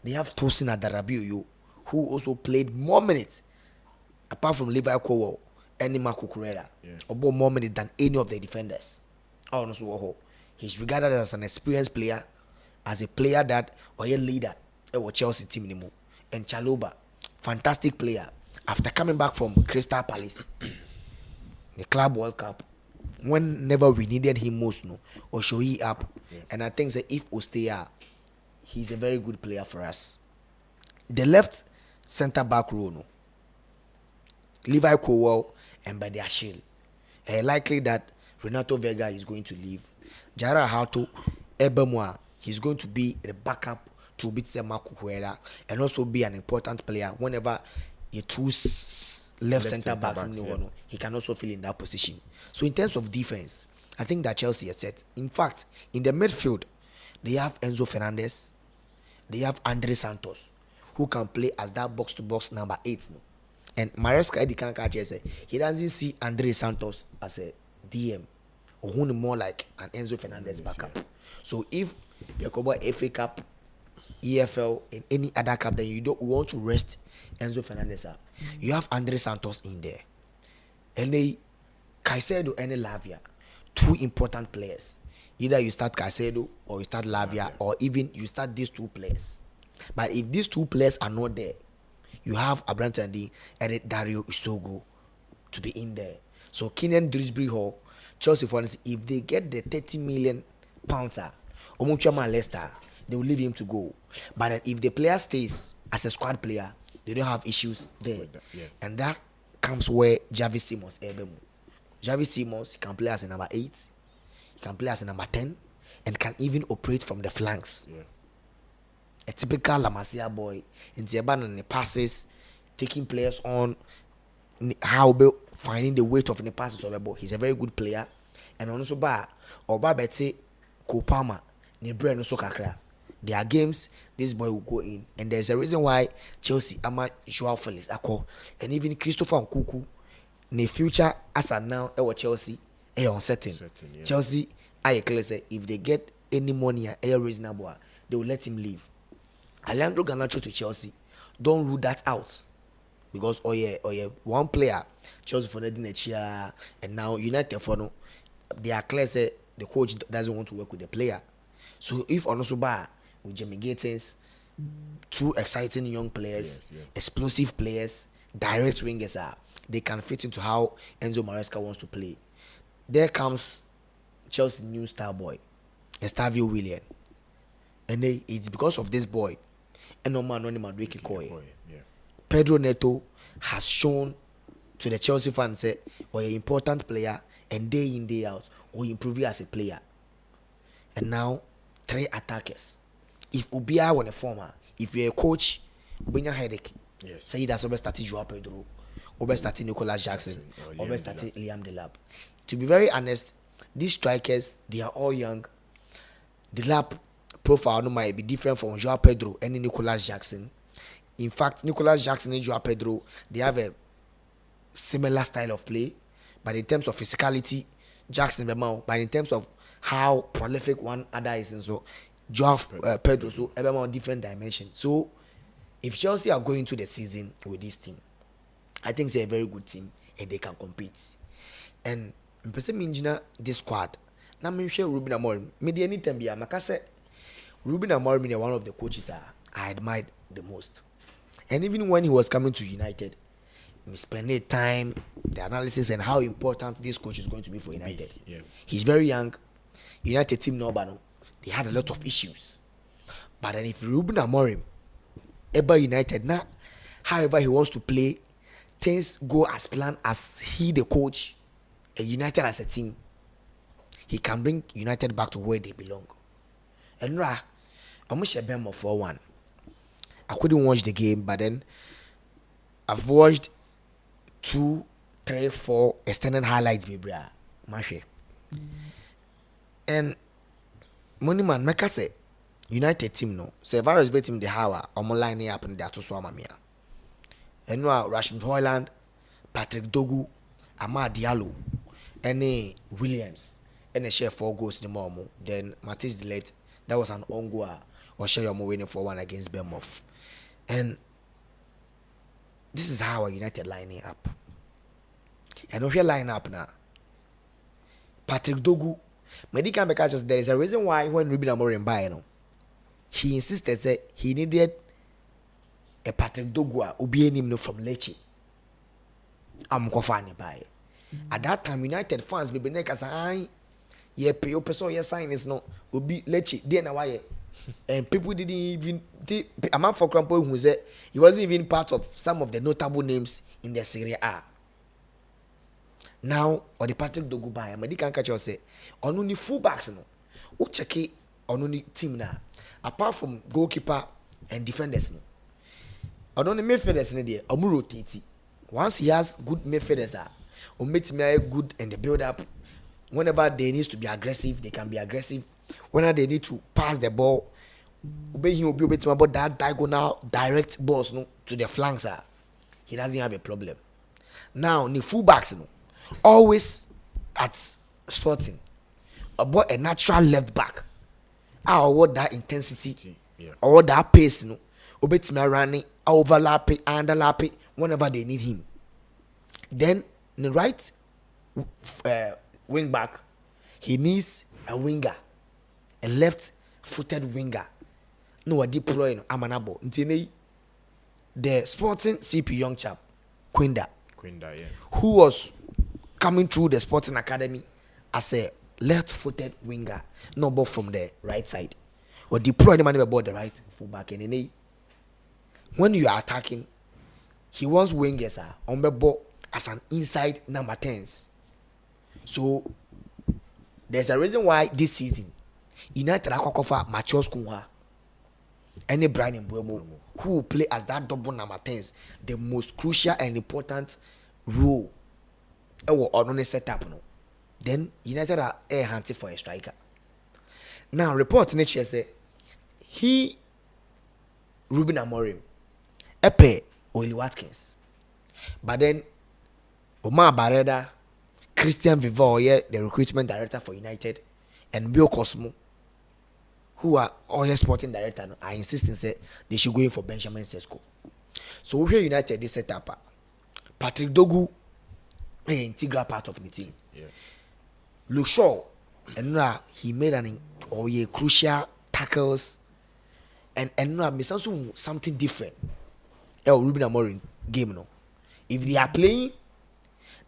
Speaker 1: they have Tosin Adarabioyo, who also played more minutes, apart from Levi Kowal and Marco Correa, about more minutes than any of the defenders. He's regarded as an experienced player, as a player that was a leader at Chelsea team anymore. And Chaloba, fantastic player. After coming back from Crystal Palace, the Club World Cup, whenever we needed him most, or show he up. Yeah. And I think that if Ostea, he's a very good player for us. The left centre back row, Levi Kowal and Badiashile. Likely that Renato Vega is going to leave. Jara Hato, Ebemwa, he's going to be the backup to beat Marco Correa and also be an important player whenever you choose left centre backs in the world. He can also fill in that position. So in terms of defense, I think that Chelsea is set. In fact, in the midfield, they have Enzo Fernandez, they have Andre Santos, who can play as that box-to-box number 8. And Maresca Edikanka said he doesn't see Andre Santos as a DM, or who more like an Enzo Fernandez backup. Yeah. So if you cover FA Cup, EFL, and any other cup, then we want to rest Enzo Fernandez up. You have Andre Santos in there. Any Caicedo and Lavia, two important players. Either you start Caicedo or you start Lavia, or even you start these two players. But if these two players are not there, you have Abrantandi and Dario Usogo to be in there. So Kenan Drisbury Hall, Chelsea, for instance, if they get the 30 million pounds, Omuchama Leicester, they will leave him to go. But if the player stays as a squad player, they don't have issues there. And that comes where Javi Simons, Javi Simons can play as a number 8, he can play as a number 10, and can even operate from the flanks. Yeah. A typical La Masia boy in the the passes, taking players on, how finding the weight of the passes of the ball. He's a very good player. And also Bete Kopama, Nibre no Sokakra. There are games this boy will go in, and there's a reason why Chelsea ama Joao Felix Ako and even Christopher Nkuku in the future as of now Chelsea uncertain. Yeah. Chelsea I clear say if they get any money reasonable, they will let him leave. Alejandro Garnacho to Chelsea, don't rule that out, because one player Chelsea for the cheer, and now United for no, they are clear say the coach doesn't want to work with the player. So if Onosuba with Jamie Gatens, two exciting young players, explosive players, direct wingers they can fit into how Enzo Maresca wants to play. There comes Chelsea new star boy, Estavio Willian. and it's because of this boy. And no man, no man, Ricky Koye.
Speaker 2: Yeah.
Speaker 1: Pedro Neto has shown to the Chelsea fans say, or an important player, and day in day out, or improve as a player. And now 3 attackers. If Ubia won a former, if you're a coach, Ubina headache.
Speaker 2: Yes.
Speaker 1: Say that's over started Joao Pedro, over started Nicolas Jackson, over started Liam Delap. To be very honest, these strikers, they are all young. Delap profile no might be different from Joao Pedro and Nicolas Jackson. In fact, Nicolas Jackson and Joao Pedro, they have a similar style of play, but in terms of physicality, Jackson Bemau, but in terms of how prolific one other is, and so Joao Pedro, so everyone different dimension. So if Chelsea are going to the season with this team, I think they're a very good team and they can compete. And mpese minjina this squad. Na me hwe Ruben Amorim. Me dey anytime bia maka say Ruben Amorim is one of the coaches I admired the most. And even when he was coming to United, we spent time, the analysis and how important this coach is going to be for United.
Speaker 2: Yeah.
Speaker 1: He's very young. United team no, they had a lot of issues. But then if Ruben Amorim ever United now, however he wants to play, things go as planned as he the coach and United as a team, he can bring United back to where they belong. And I'm share Bemo 4-1. I couldn't watch the game, but then I've watched 2, 3, 4 extended highlights, baby. Mashe. And money man, make us say United team no. Say virus bet team the hour I'm lining up and they are to swam me. And now Rashford Hoyland, Patrick Dogu, Amad Diallo, and Williams, and a share 4 goals in the moment. Then Matisse Delet, that was an on goal or share your winning 4-1 against Bournemouth. And this is how United lining up. And if you line up now, Patrick Dogu, medical because there is a reason why when Ruben Amorim buy, he insisted that he needed a Patrick Dogu obi him from Lecce. I'm confident buy. At that time, United fans be like as I, yeah, pay your person, your sign is no obi Lecce. Then why? And people didn't even. A man for Crampo who said he wasn't even part of some of the notable names in the Serie A. Now, or the Patrick Dogu buy, I can catch you say, on only fullbacks no, who check it on only team now. Apart from goalkeeper and defenders no, on only midfielders no there, I'm rotate. Once he has good midfielders, or make me good in the build up. Whenever they need to be aggressive, they can be aggressive. Whenever they need to pass the ball, obey him, obey him about that diagonal direct balls no to the flanks. He doesn't have a problem. Now, the fullbacks no. Always at Sporting about a natural left back. What that intensity, or that pace, no, obey me running, overlap it, underlap it, whenever they need him. Then the right wing back, he needs a winger, a left-footed winger. No, a deploy Amanabo. The Sporting CP young chap, Quinda,
Speaker 2: yeah.
Speaker 1: who was coming through the Sporting Academy as a left-footed winger, no ball from the right side, or deploy the man about the right fullback. And when you are attacking, he wants wingers on the ball as an inside number 10s. So there's a reason why this season United are offer Matheus Cunha and Brian Mbeumo, who will play as that double number 10s, the most crucial and important role. On a setup no. Then United are hunting for a striker. Now report nature say Ruben Amorim Epe Oli Watkins. But then Omar Barreda, Christian Vivar, the recruitment director for United, and Bill Cosmo, who are all sporting director, are insisting say they should go in for Benjamin Sesko. So here United this setup. Patrick Dogu, an integral part of the team.
Speaker 2: Yeah.
Speaker 1: Luke Shaw, and now he made crucial tackles, and now also something different. Ruben Amorim game no. If they are playing,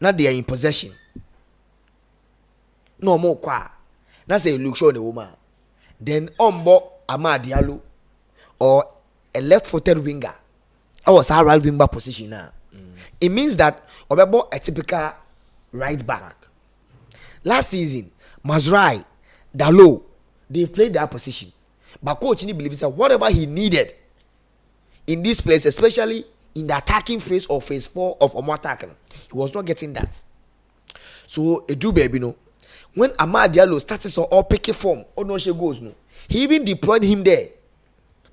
Speaker 1: now they are in possession. No more qua. Now say Luke Shaw the woman. Then Amad Diallo or a left-footed winger, or a right wing back position now, it means that Obebo a typical right back. Last season, Mazrai, Dalo, they played that position. But coach believes that whatever he needed in this place, especially in the attacking phase or phase 4 of Omo attacking, he was not getting that. So Edu baby no, when Amad Diallo started so all picking form, or no she goes no, he even deployed him there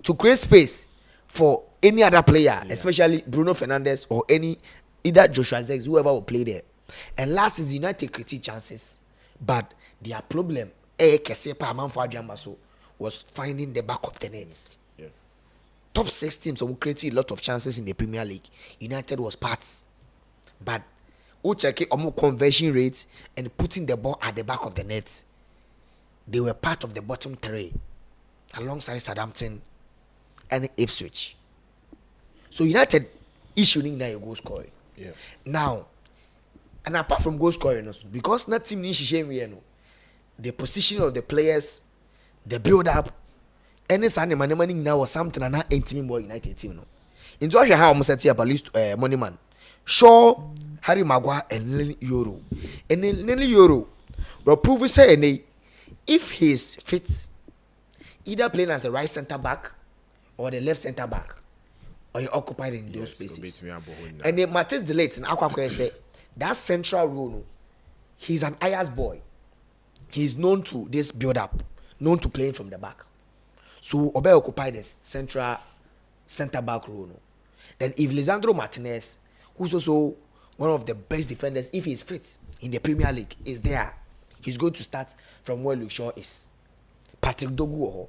Speaker 1: to create space for any other player, especially Bruno Fernandes or either Joshua Zirkzee, whoever will play there. And last season, United created chances, but their problem, was finding the back of the net.
Speaker 2: Yeah.
Speaker 1: Top 6 teams who created a lot of chances in the Premier League. United was parts, but who checking on conversion rates and putting the ball at the back of the net, they were part of the bottom 3 alongside Southampton and Ipswich. So United issuing now a goal scoring.
Speaker 2: Yeah.
Speaker 1: Now, and apart from goal scoring, because not team needs the position of the players, the build up, any sign of money now was something and not intimate more United team. Into how almost at about least money man. Shaw, Harry Maguire, and Lily Euro. And then Lily Euro will prove say if he is fit, either playing as a right centre back or the left centre back, or you're occupied in those spaces. And then Matthias Delate in Aqua say that central role, no, he's an Ayers boy. He's known to this build up, known to playing from the back. So Obe occupied the central centre back role. No. Then if Lisandro Martinez, who's also one of the best defenders, if he's fit in the Premier League, is there, he's going to start from where Luke Shaw is. Patrick Dogu.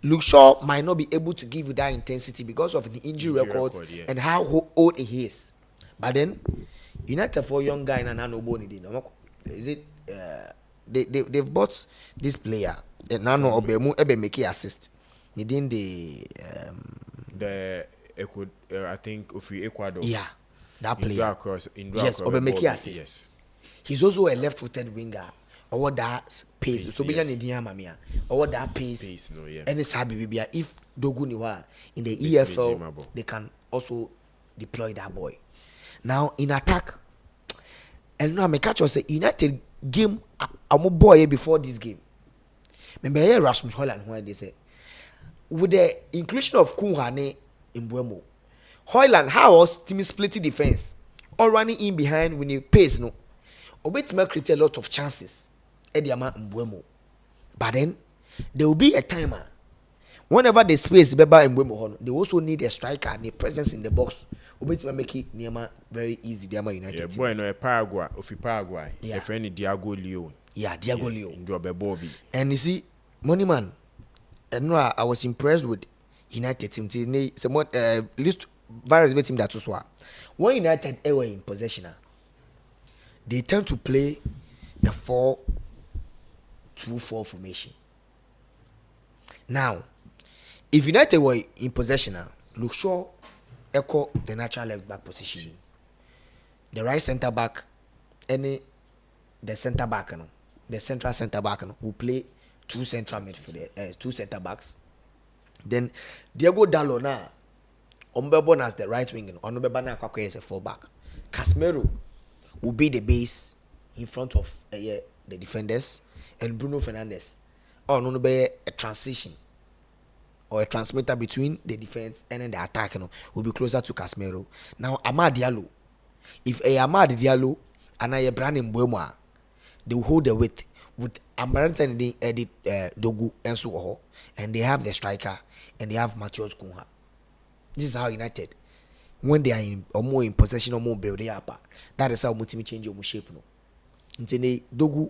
Speaker 1: Luke Shaw might not be able to give you that intensity because of the injury records and how old he is. But then, United for a young guy and an Oboni, is it? They've bought this player. Nano Obemu Ebe make assist. He didn't
Speaker 2: I think of Ecuador.
Speaker 1: Yeah, that player.
Speaker 2: Yes,
Speaker 1: Obemeki assist. Yes. He's also a left-footed winger. Or that pace. So yes. Or that pace.
Speaker 2: No, yeah.
Speaker 1: And it's happy if Dogu Niwa in the EFL, they can also deploy that boy. Now in attack, and now I catch us say United game a boy before this game. Remember here Rasmus Højlund when they say with the inclusion of Kunhane in Buemo, Højlund how was team splitting defense or running in behind when you pace no, Obet may create a lot of chances. But then there will be a timer. Whenever the space beba in Mbemo, they also need a striker and a presence in the box. Obeti make it Niama very easy. Diama United.
Speaker 2: Yeah, boy, no, Paraguay, Paraguay.
Speaker 1: Yeah.
Speaker 2: If any Diago Leo.
Speaker 1: Yeah, Diago Leo.
Speaker 2: Drop a Bobby.
Speaker 1: And you see, Money Man, and no, I was impressed with United team. Someone least various team that was what. When United were in possession, they tend to play the 4-2-4 formation. Now, if United were in possession, Luke Shaw echo the natural left back position. The right centre back, the centre back, the central centre back will play 2 central midfield, 2 centre backs. Then Diego Dallo now, Ombebon as the right wing, Onobebana Kwakwe as a 4 back. Casemiro will be the base in front of the defenders, and Bruno Fernandes no be a transition or a transmitter between the defense and then the attack will be closer to Casemiro. Now Amad Diallo, if Amad Diallo and I brand in Mbeumo, they will hold the weight with Amarante and the Dogu and so, and they have the striker and they have Matheus Cunha. This is how United, when they are in or more in possession or more building up, that is how Mutimi change your shape. No, Intene Dogu,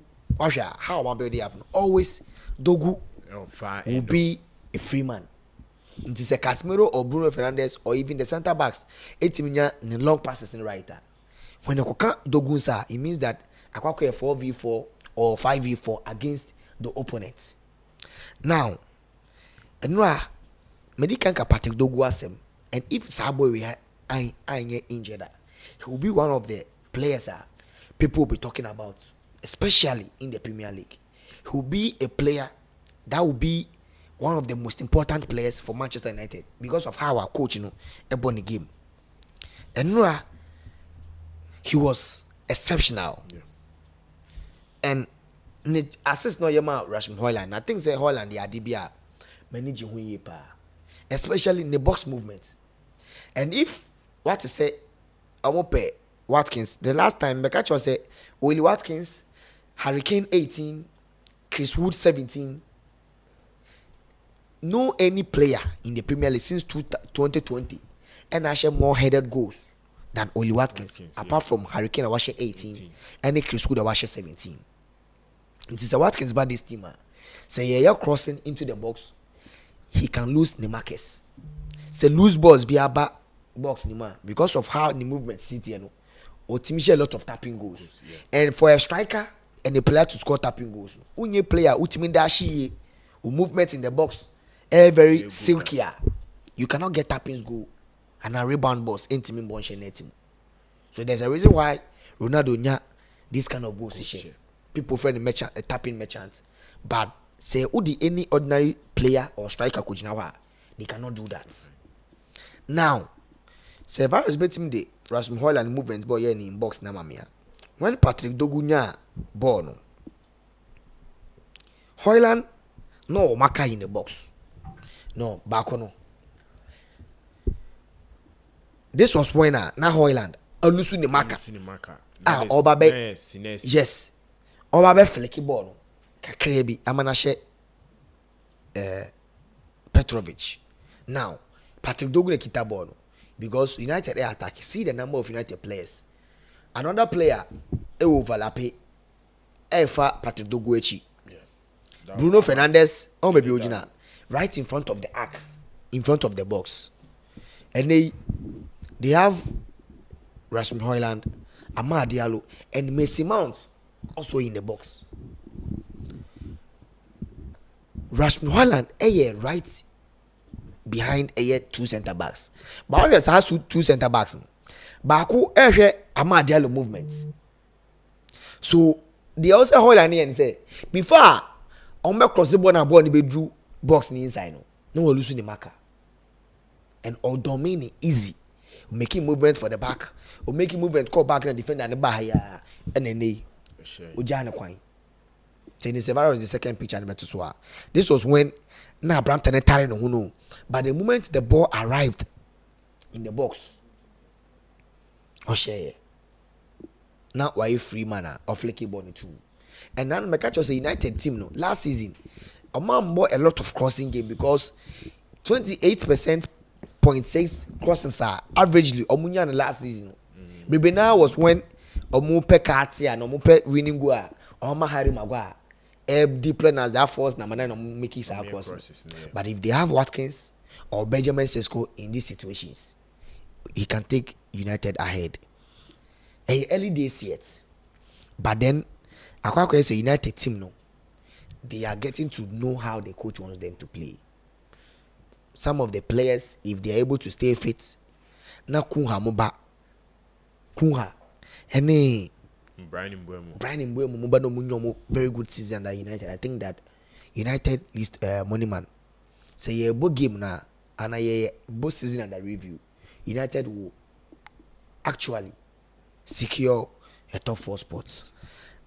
Speaker 1: how one building up. Always Dogu will be a free man. It is a Casemiro or Bruno Fernandes or even the centre backs. 8 minutes in long passes in the right. When you can Dogunsa, it means that I can 4v4 or 5v4 against the opponents. Now, and now, Medican Patrick Dogu asem, and if Sabo I get injured, he will be one of the players people will be talking about, especially in the Premier League. He will be a player that will be one of the most important players for Manchester United because of how our coach, won the game. And he was exceptional.
Speaker 2: Yeah.
Speaker 1: And assist no yema Rasmus Højlund. I think say Højlund the Adibia manage hu pa, especially in the box movement. And if what to say, I won't pay Watkins. The last time Mekacho said Oli Watkins, Harry Kane 18, Chris Wood 17. No any player in the Premier League since 2020 and actually more headed goals than Oli Watkins, apart from Harry Kane, I was 18, and Chris Wood, I was 17. It is a Watkins bad this team. Say you're crossing into the box, he can lose the markers. Say lose balls be about box Nima because of how the movement city or team share a lot of tapping goals. And for a striker and a player to score tapping goals, when you player ultimate dashi movement in the box, very silky. You cannot get tappings goal and a rebound balls intimate bonche team. So there's a reason why Ronaldo nya this kind of goals. People friend the merchant, a tapping merchant, but say udi any ordinary player or striker coach now they cannot do that. Now, say virus betting the Rasmus Højlund movement boy in box na mamia. When Patrick Dogunya ball no, Højlund no maka in the box. No, back no. This was when na Højlund alusu ni maka. Obabe. Yes. Obabe fleki ball no. Kakre bi amana Petrovic. Now, Patrick Dogu kita ball no, because United attack. See the number of United players. Another player overlap for Patrick Dogu echi. Yeah. Bruno Fernandes maybe original right in front of the arc, in front of the box. And they have Rasmus Højlund, Amad Diallo, and Messi Mount also in the box. Rasmus Højlund right behind two center backs. But always has two center backs. Baku Amad Diallo movements. So they also Højlund and say before cross the ball and ball be drew box ni inside no one losing the marker. And all domain easy. Making movement for the back or making movement call back and defend and the bar here and then they Ujana Quine. Saying this is the second picture and better. This was when now Brampton and Taryn who know. But the moment the ball arrived in the box, now why you free manner or flaky ball too. And now my catch was a United team no last season. A man bought a lot of crossing game because 28% 0.6 crosses are averagely Omunya the last season. Maybe now was when Omupe Kati and Omupe winning goal or Harry Maguire. Deep planners that force Namana no making some crosses. But if they have Watkins or Benjamin Sesko in these situations, he can take United ahead. Early days yet. But then Aqua is a United team no. They are getting to know how the coach wants them to play. Some of the players, if they are able to stay fit, na Kunha, and Brian Mbeumo no munyomo very good season at United. I think that United list money man. Say a book game na and a both season under review. United will actually secure a top 4 spots.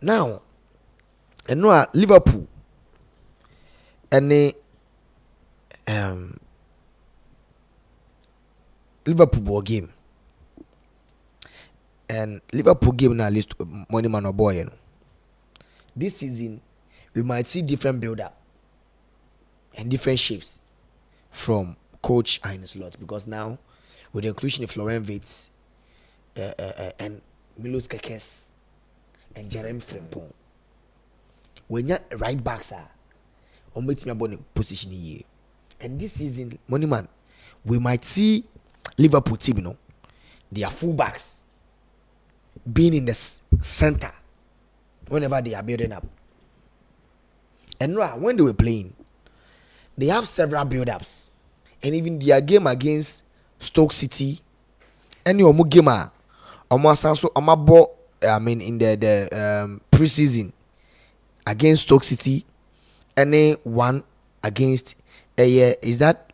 Speaker 1: Now, and no Liverpool and Liverpool ball game. And Liverpool game now list money man or boy. This season we might see different build up and different shapes from coach Arne Slot because now with the inclusion of Florian Wirtz and Milos Kekes and Jeremy Frimpong, when you right backs are or makes me about position here. And this season, money man, we might see Liverpool team, their fullbacks being in the center whenever they are building up. And when they were playing, they have several build-ups. And even their game against Stoke City, any game in the pre-season against Stoke City, any one against Yeah, is that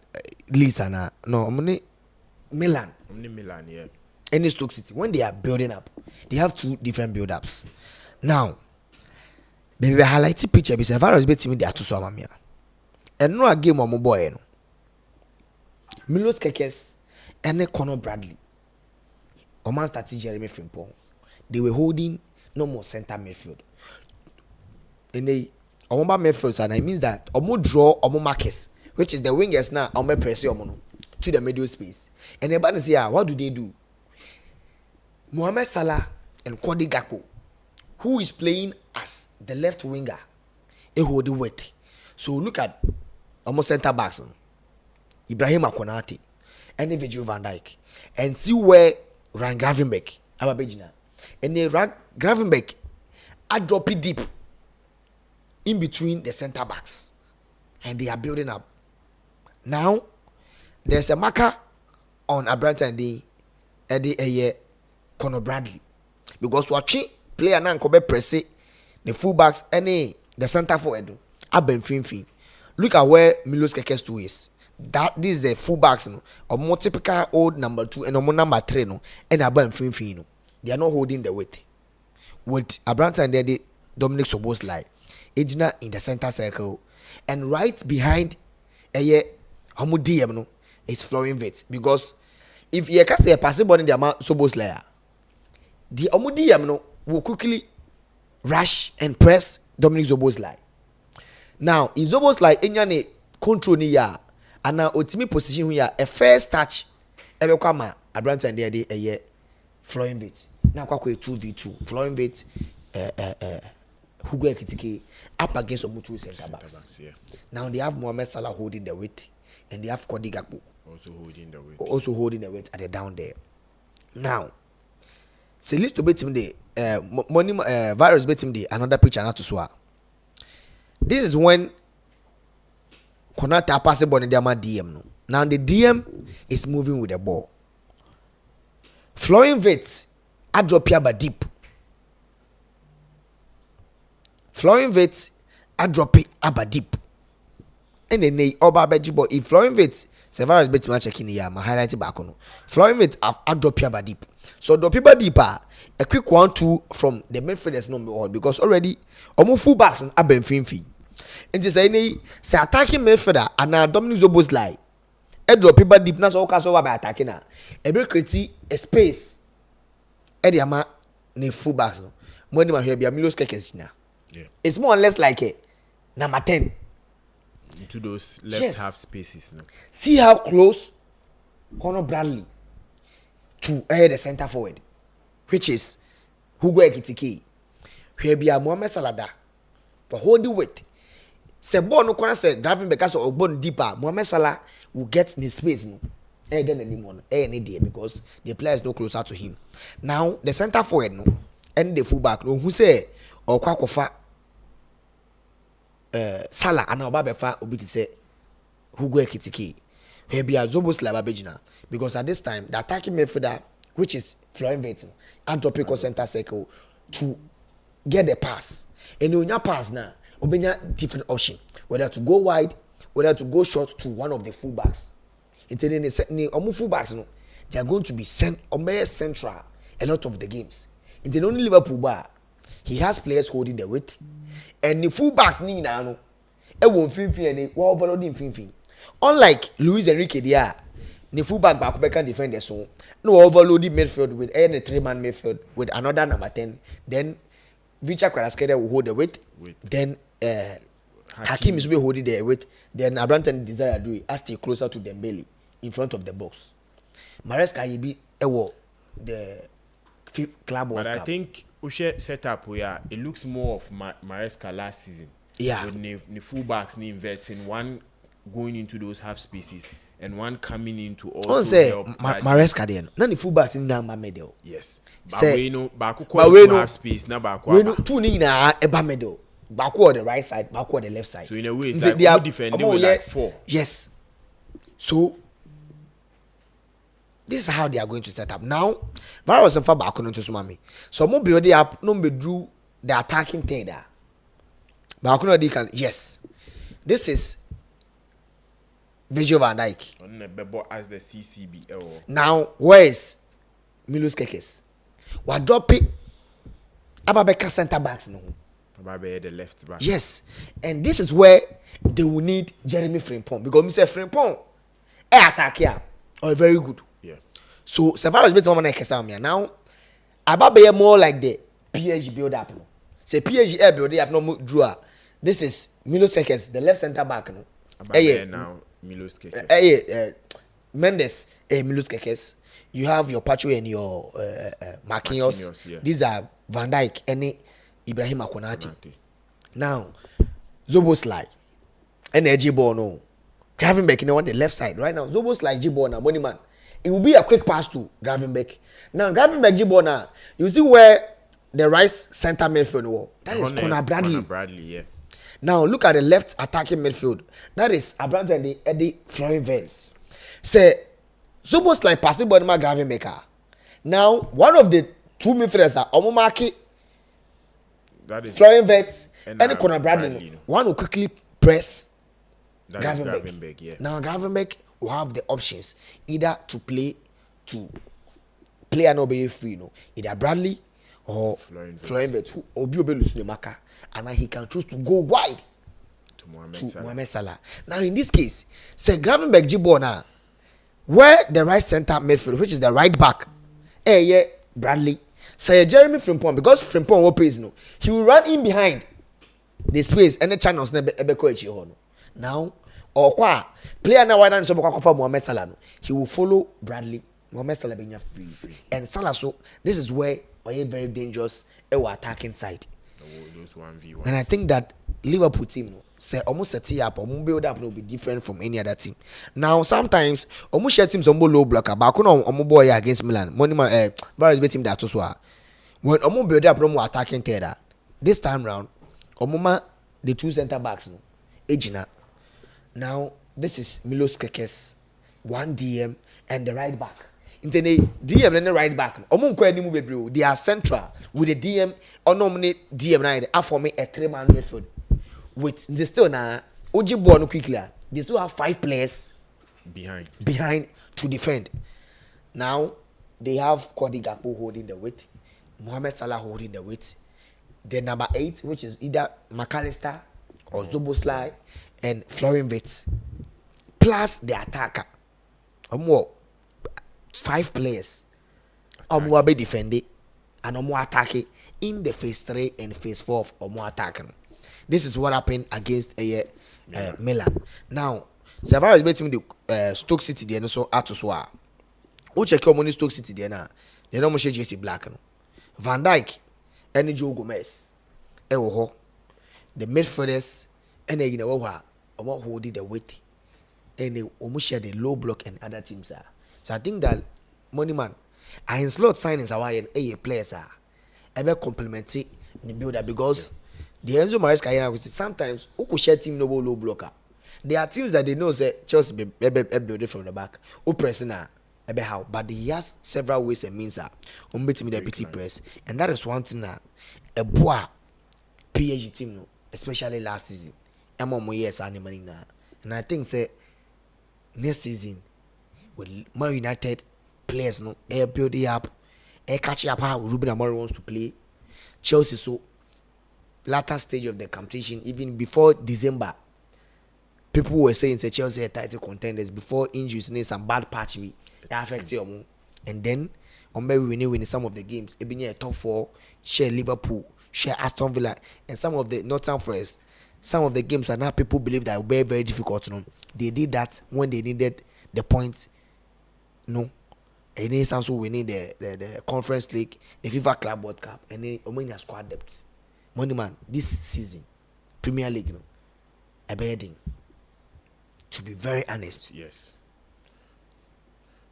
Speaker 1: Lisa na? No, Milan.
Speaker 2: Milan, yeah.
Speaker 1: Any Stoke City, when they are building up, they have two different build-ups. Now, maybe we highlight the picture because virus bet me they are too so mamia. And no a game on my boy no. Milos Kekes and Conor Bradley. Oman started Jeremy Frimpong. They were holding no more center midfield. And they Omba midfield, and it means that Omo draw Omo Marcus, which is the wingers now, Omo press Omo to the middle space. And everybody say, what do they do? Mohamed Salah and Kwadi Gakpo, who is playing as the left winger, hold the weight. So look at almost center backs, Ibrahim Akonate, and Virgil van Dijk, and see where Ryan Gravenberch, Ababejina, and then Gravenberch, I drop it deep in between the center backs, and they are building up. Now there's a marker on Abranta and the Conor Bradley, because watching player now come press it, the fullbacks and the center forward Aben Finfin. Look at where Milos Kekes 2 is. That this is the fullbacks no, or more typical old number 2 and more number 3 no, and Aben Finfin no. They are not holding the weight. With Abranta and the Dominic Szoboszlai, Edna in the center circle, and right behind DM no is Florian Wirtz, because if you can say a passing ball in the amount Szoboszlai, the DM no will quickly rush and press Dominic Szoboszlai. Now in Szoboszlai enyane control ni ya and now ultimate position here a first touch ebe kwa ma Abranta and the Florian Wirtz. Now kwa 2v2 Florian Wirtz Hugo Ekitike up against Omutu center backs. Yeah. Now they have Mohamed Salah holding the weight, and they have Kwadi Gakpo also holding the weight at the down there. Now, so let's to bet him the virus bet him the another picture not to swear. This is when Konata pass the ball in the DM no. Now the DM is moving with the ball. Florian Wirtz I drop here but deep. Florian Wirtz I drop it about deep. And then they oba bejibo if Florian Wirtz Severus bet me checking here my highlight back on. Florian Wirtz I drop here but deep. So drop here deeper a quick 1-2 from the midfielders number 1 because already almost full backs and Aben Finfi. And just say attacking midfielder and now Dominic Szoboszlai a drop here deep na so cast over by attacking her. A bit create a space. Eddie ama ne full backs no. Money ma here be Milos Kekes na. Yeah. It's more or less like a number 10
Speaker 2: into those left half spaces. No?
Speaker 1: See how close Conor Bradley to the center forward, which is Hugo Ekitike. Here be a Mohamed Salah, but hold the weight. Se ball no corner say driving because of bone deeper. Mohamed Salah will get in his space. No, then anymore. Any day because the player is no closer to him. Now the center forward no, and the fullback no who say or Kwakofa. Salah and Obabefa obiti say Hugo Ekitike. Here be a Szoboszlai Babejina because at this time the attacking midfielder, which is Florian Wirtz, and drop a center circle to get the pass. And when you pass now, obenya different option whether to go wide, whether to go short to one of the fullbacks. Intending the fullbacks, no, they are going to be central a lot of the games. In the only Liverpool bar, he has players holding the weight. And the fullbacks ni na no e won finfin and wa overload finfin. Unlike Luis Enrique dia, the fullback back can defend the so no overload the midfield with any 3-man midfield with another number 10. Then Victor Kvaratskhelia will hold the weight. Then Hakim is be holding the weight. Then Abranta desire do it stay closer to Dembele in front of the box. Maresca will be the fifth club.
Speaker 2: But I think Ushe setup where it looks more of Maresca last season.
Speaker 1: Yeah.
Speaker 2: With the fullbacks inverting, one going into those half spaces and one coming into also help.
Speaker 1: Maresca then. None the fullbacks in the middle.
Speaker 2: Yes. But we know Baku half space, na Baku.
Speaker 1: We know two ni na eba middle. Baku on the right side, Baku on the left side.
Speaker 2: So in a way, it's like they are defending with like 4.
Speaker 1: Yes. So this is how they are going to set up. Now, Varus and Faba couldn't just mommy. So more build up, no be drew the attacking thing there. But I can yes. This is Virgil van Dijk.
Speaker 2: On the bebo as the CCB.
Speaker 1: Now, where is Milos Kekes? What drop it? Ababeka center backs no.
Speaker 2: Probably the left back.
Speaker 1: Yes, and this is where they will need Jeremy Frimpong because Mr. Frimpong, attack here, very good.
Speaker 2: Yeah.
Speaker 1: So Savara is better than now. Ababe more like the PSG build up. Say PSG build up no draw. This is Milos Kekes, the left center back no.
Speaker 2: Now Milos Kekes.
Speaker 1: Mendes, Milos Kekes. You have your Pacho and your Marquinhos.
Speaker 2: Yeah.
Speaker 1: These are Van Dijk and Ibrahim Konate. Now, Zoboslai and Ejibor no. Gravenberch on the left side right now. Zoboslai Jibor na money man. It will be a quick pass to Gravenberch. Now Gravenberch Jibor na. You see where the right center midfield was. That is Conor Bradley.
Speaker 2: Conor Bradley, yeah.
Speaker 1: Now look at the left attacking midfield. That is Abraham and the Eddie Florian Wirtz. Say Zoboslai passing ball ma Gravenberch. Now one of the two midfielders are Omomaki.
Speaker 2: That is
Speaker 1: Florian Wirtz and Conor Bradley.
Speaker 2: No.
Speaker 1: One will quickly press
Speaker 2: Gravenberch, yeah.
Speaker 1: Now Gravenberch will have the options either to play and not be free, no. Either Bradley or Florian Wirtz who Obi Lusumaka, and he can choose to go wide
Speaker 2: to
Speaker 1: Mohamed Salah. Now in this case, say Gravenberch Gibona, where the right center midfield, which is the right back, yeah, Bradley. Say Jeremy Frimpong, because Frimpong opens no, he will run in behind the space and the channels never now or qua player now why don't so for Mohamed Salah no, he will follow Bradley. Mohamed Salah being free and Salah, so this is where are very dangerous attacking side.
Speaker 2: Those 1v1.
Speaker 1: And I think that Liverpool team say almost set up or build up will be different from any other team. Now sometimes almost share teams on low blocker but on boy against Milan. Money various team that also when almost build up no attacking terror. This time round, Omoma the two center backs no Ejina. Now this is Milos Kekes, one DM and the right back. Intene DM and the right back. They are central with the DM or nominate DM now. For me a 3-man midfield. With the still now Ojibo quickly. They still have 5 players behind to defend. Now they have Cody Gakpo holding the weight, Mohamed Salah holding the weight. The number 8, which is either McAllister or Zoboslai and Florian Wirtz, plus the attacker. More 5 players. More be defended and more attacking in the phase 3 and phase 4 or more attacking. This is what happened against Milan. Now, Savara is betting the Stoke City there, so Atoswa. Who check your money Stoke City there now? They don't much JC Black. Van Dijk and Joe Gomez. The midfielders and they holding the weight. And they almost share the low block and other teams are. So I think that money man, I slot signings are players are ever complimenting the builder because the Enzo Maresca sometimes who could share team no low blocker. There are teams that they know say Chelsea be build it from the back. Who pressing how, but he has several ways and means beating the PT press, and that is one thing a boy PSG team especially last season. And I think say next season with Man United players build it up, catch up how Ruben Amorim wants to play. Chelsea so latter stage of the competition, even before December, people were saying say Chelsea are title contenders before injuries and some bad patch that affect you. And then we win some of the games. It be top 4, share Liverpool, share Aston Villa, and some of the Nottingham Forest. Some of the games are now people believe that will be very difficult. They did that when they needed the points. No. And then also winning the Conference League, the FIFA Club World Cup, and then Omania squad depth. Money man, this season, Premier League, a bedding. To be very honest.
Speaker 2: Yes.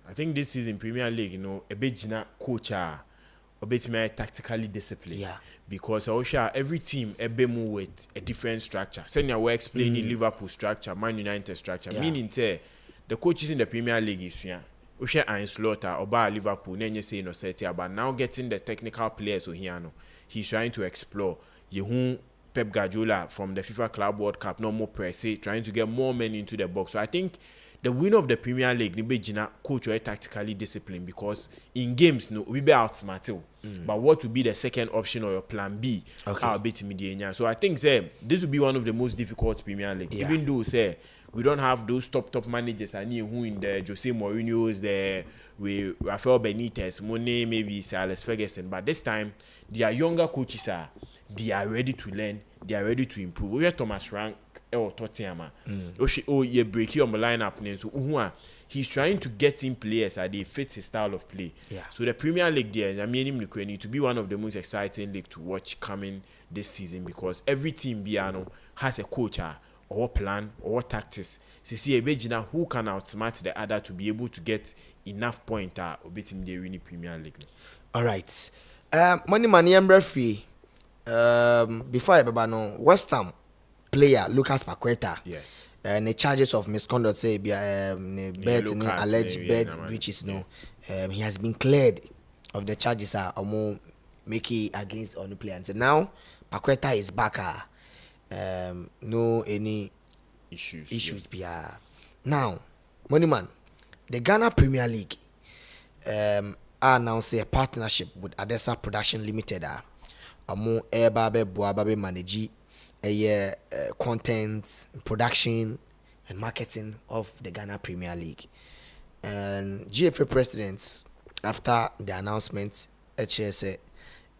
Speaker 2: I think this season Premier League, a bit coach a bit more tactically disciplined.
Speaker 1: Yeah.
Speaker 2: Because every team move with a different structure. Senior we're explaining Liverpool structure, Man United structure. Yeah. Meaning the coaches in the Premier League is Ian Slaughter or Liverpool, then you say no set but now getting the technical players he's trying to explore. Pep Guardiola from the FIFA Club World Cup, no more press, trying to get more men into the box. So I think the winner of the Premier League ni be jina coach or tactically disciplined, because in games no we be outsmart. But what would be the second option or your plan B? I'll beat media. So I think say this will be one of the most difficult Premier League.
Speaker 1: Yeah.
Speaker 2: Even though say we don't have those top managers. I knew who in the Jose Mourinho's, the we Rafael Benitez, Monet, maybe Sir Alex Ferguson. But this time, their younger coaches they are ready to learn, they are ready to improve. We have Thomas Rank or Tottenham. Oh, you break your lineup. So he's trying to get in players that they fit his style of play.
Speaker 1: Yeah.
Speaker 2: So the Premier League there, I mean, him to be one of the most exciting league to watch coming this season, because every team Biano has a coach or plan or tactics. See a bejina who can outsmart the other to be able to get enough point or beat him the winning Premier League.
Speaker 1: All right. Money referee. Before I no West Ham player Lucas Paqueta.
Speaker 2: Yes.
Speaker 1: And the charges of misconduct say alleged bet breaches. No, he has been cleared of the charges making against on the player. And so now Paqueta is back. No any issues. Yeah. Now, Moneyman, the Ghana Premier League announced a partnership with Adesa Production Limited. Amo Airbabe Boababe manage content, production, and marketing of the Ghana Premier League. And GFA president, after the announcement, said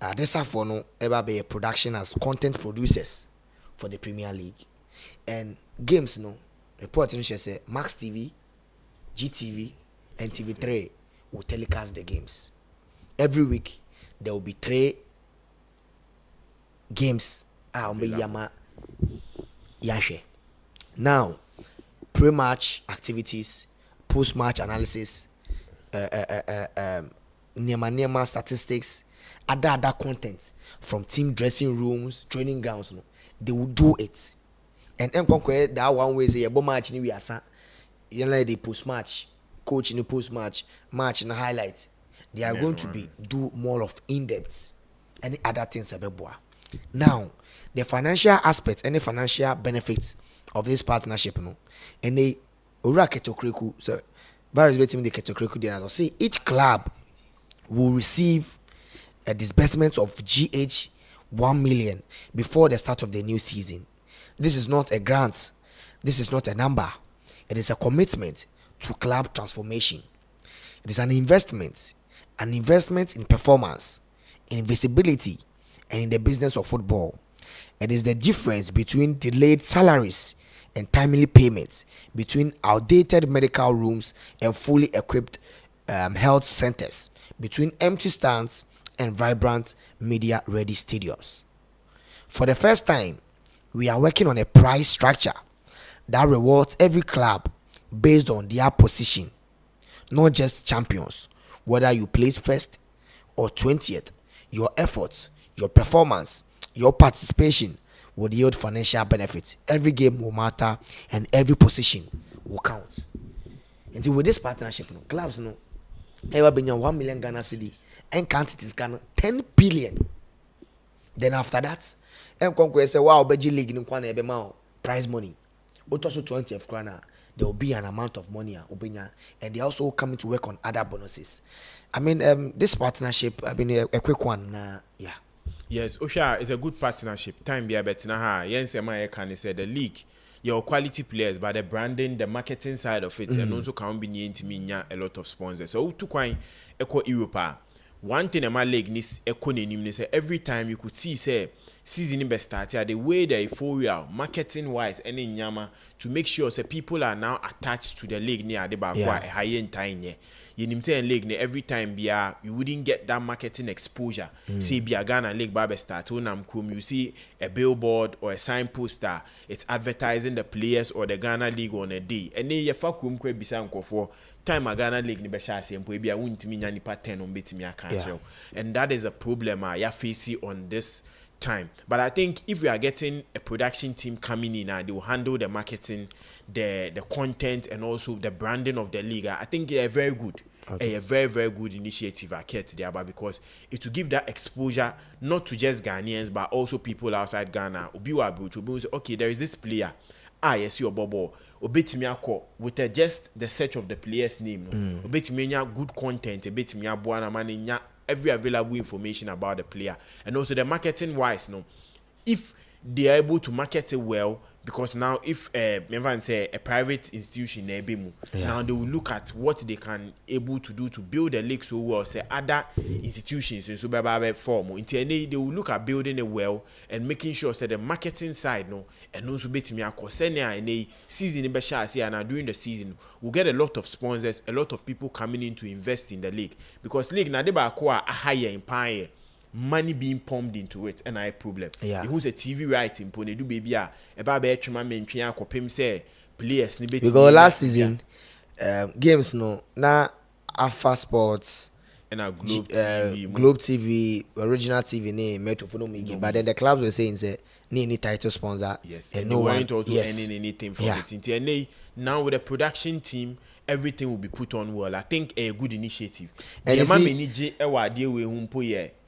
Speaker 1: Adesa for no Airbabe production as content producers for the Premier League. And games, no reporting say Max TV, GTV, and TV3 will telecast the games. Every week there will be 3 games. Now, pre-match activities, post-match analysis, Nema statistics, other content from team dressing rooms, training grounds, no, they will do it. And that one way say a match ni we asa. You know the post-match, coach in the post-match, match in the highlights. They are going to be do more of in-depth and other things about. Now, the financial aspect and the financial benefits of this partnership, no, and they Ketokreku, so various between the Ketokreku dinner. See, each club will receive a disbursement of GH 1 million before the start of the new season. This is not a grant. This is not a number. It is a commitment to club transformation. It is an investment in performance, in visibility, and in the business of football. It is the difference between delayed salaries and timely payments, between outdated medical rooms and fully equipped health centers, between empty stands and vibrant media-ready stadiums. For the first time, we are working on a price structure that rewards every club based on their position, not just champions. Whether you place first or 20th, your efforts, your performance, your participation will yield financial benefits. Every game will matter and every position will count. And with this partnership, clubs ever been 1 million Ghana cedi and quantities Ghana 10 billion. Then after that, say wow, Beji League in Kwana prize money. But also 20th Ghana, there will be an amount of money and they also coming to work on other bonuses. I mean, this partnership, I mean, a quick one. Yeah.
Speaker 2: Yes, Osha is a good partnership. Time be a better now. Yes, I can say the league, your quality players, but the branding, the marketing side of it, and also can be near to me a lot of sponsors. So to quite echo Europa. One thing in my league is every time you could see say season best start the way they euphoria marketing wise any nyama to make sure say people are now attached to the league near the back high end time you say league every time you wouldn't get that marketing exposure. See be a Ghana league barbe start you see a billboard or a signposter, it's advertising the players or the Ghana league on a day and then you fuck for time a Ghana league ni be sha say mpo bia wuntimi nya nipa 10 on betimi aka. And that is a problem you face on this time. But I think if we are getting a production team coming in they will handle the marketing, the content and also the branding of the league, I think they are very good. A very, very good initiative I get there, but because it will give that exposure not to just Ghanaians but also people outside Ghana. Say, okay, there is this player. yes your bubble obetimi akọ with just the search of the player's name no obetimi nya good content obetimi aboa na man nya every available information about the player, and also the marketing wise no, if they are able to market it well, because now if say a private institution now they will look at what they can able to do to build a league so well, say other institutions in super form, they will look at building it well and making sure say the marketing side no, and also betimi akosenia and a season be share and during the season we'll get a lot of sponsors, a lot of people coming in to invest in the league, because league now they ba a higher in pie money being pumped into it, and I problem.
Speaker 1: Yeah.
Speaker 2: Who's a TV writing pony do baby a baby chuma mentria kopim say players ni beti.
Speaker 1: Because last season games no na Alpha Sports
Speaker 2: and a Globe
Speaker 1: TV, Original TV ne Metro for no me, but then the clubs were saying say any title sponsor.
Speaker 2: Yes.
Speaker 1: And
Speaker 2: no weren't also earning anything from it. And now with the production team, everything will be put on well. I think a good initiative. And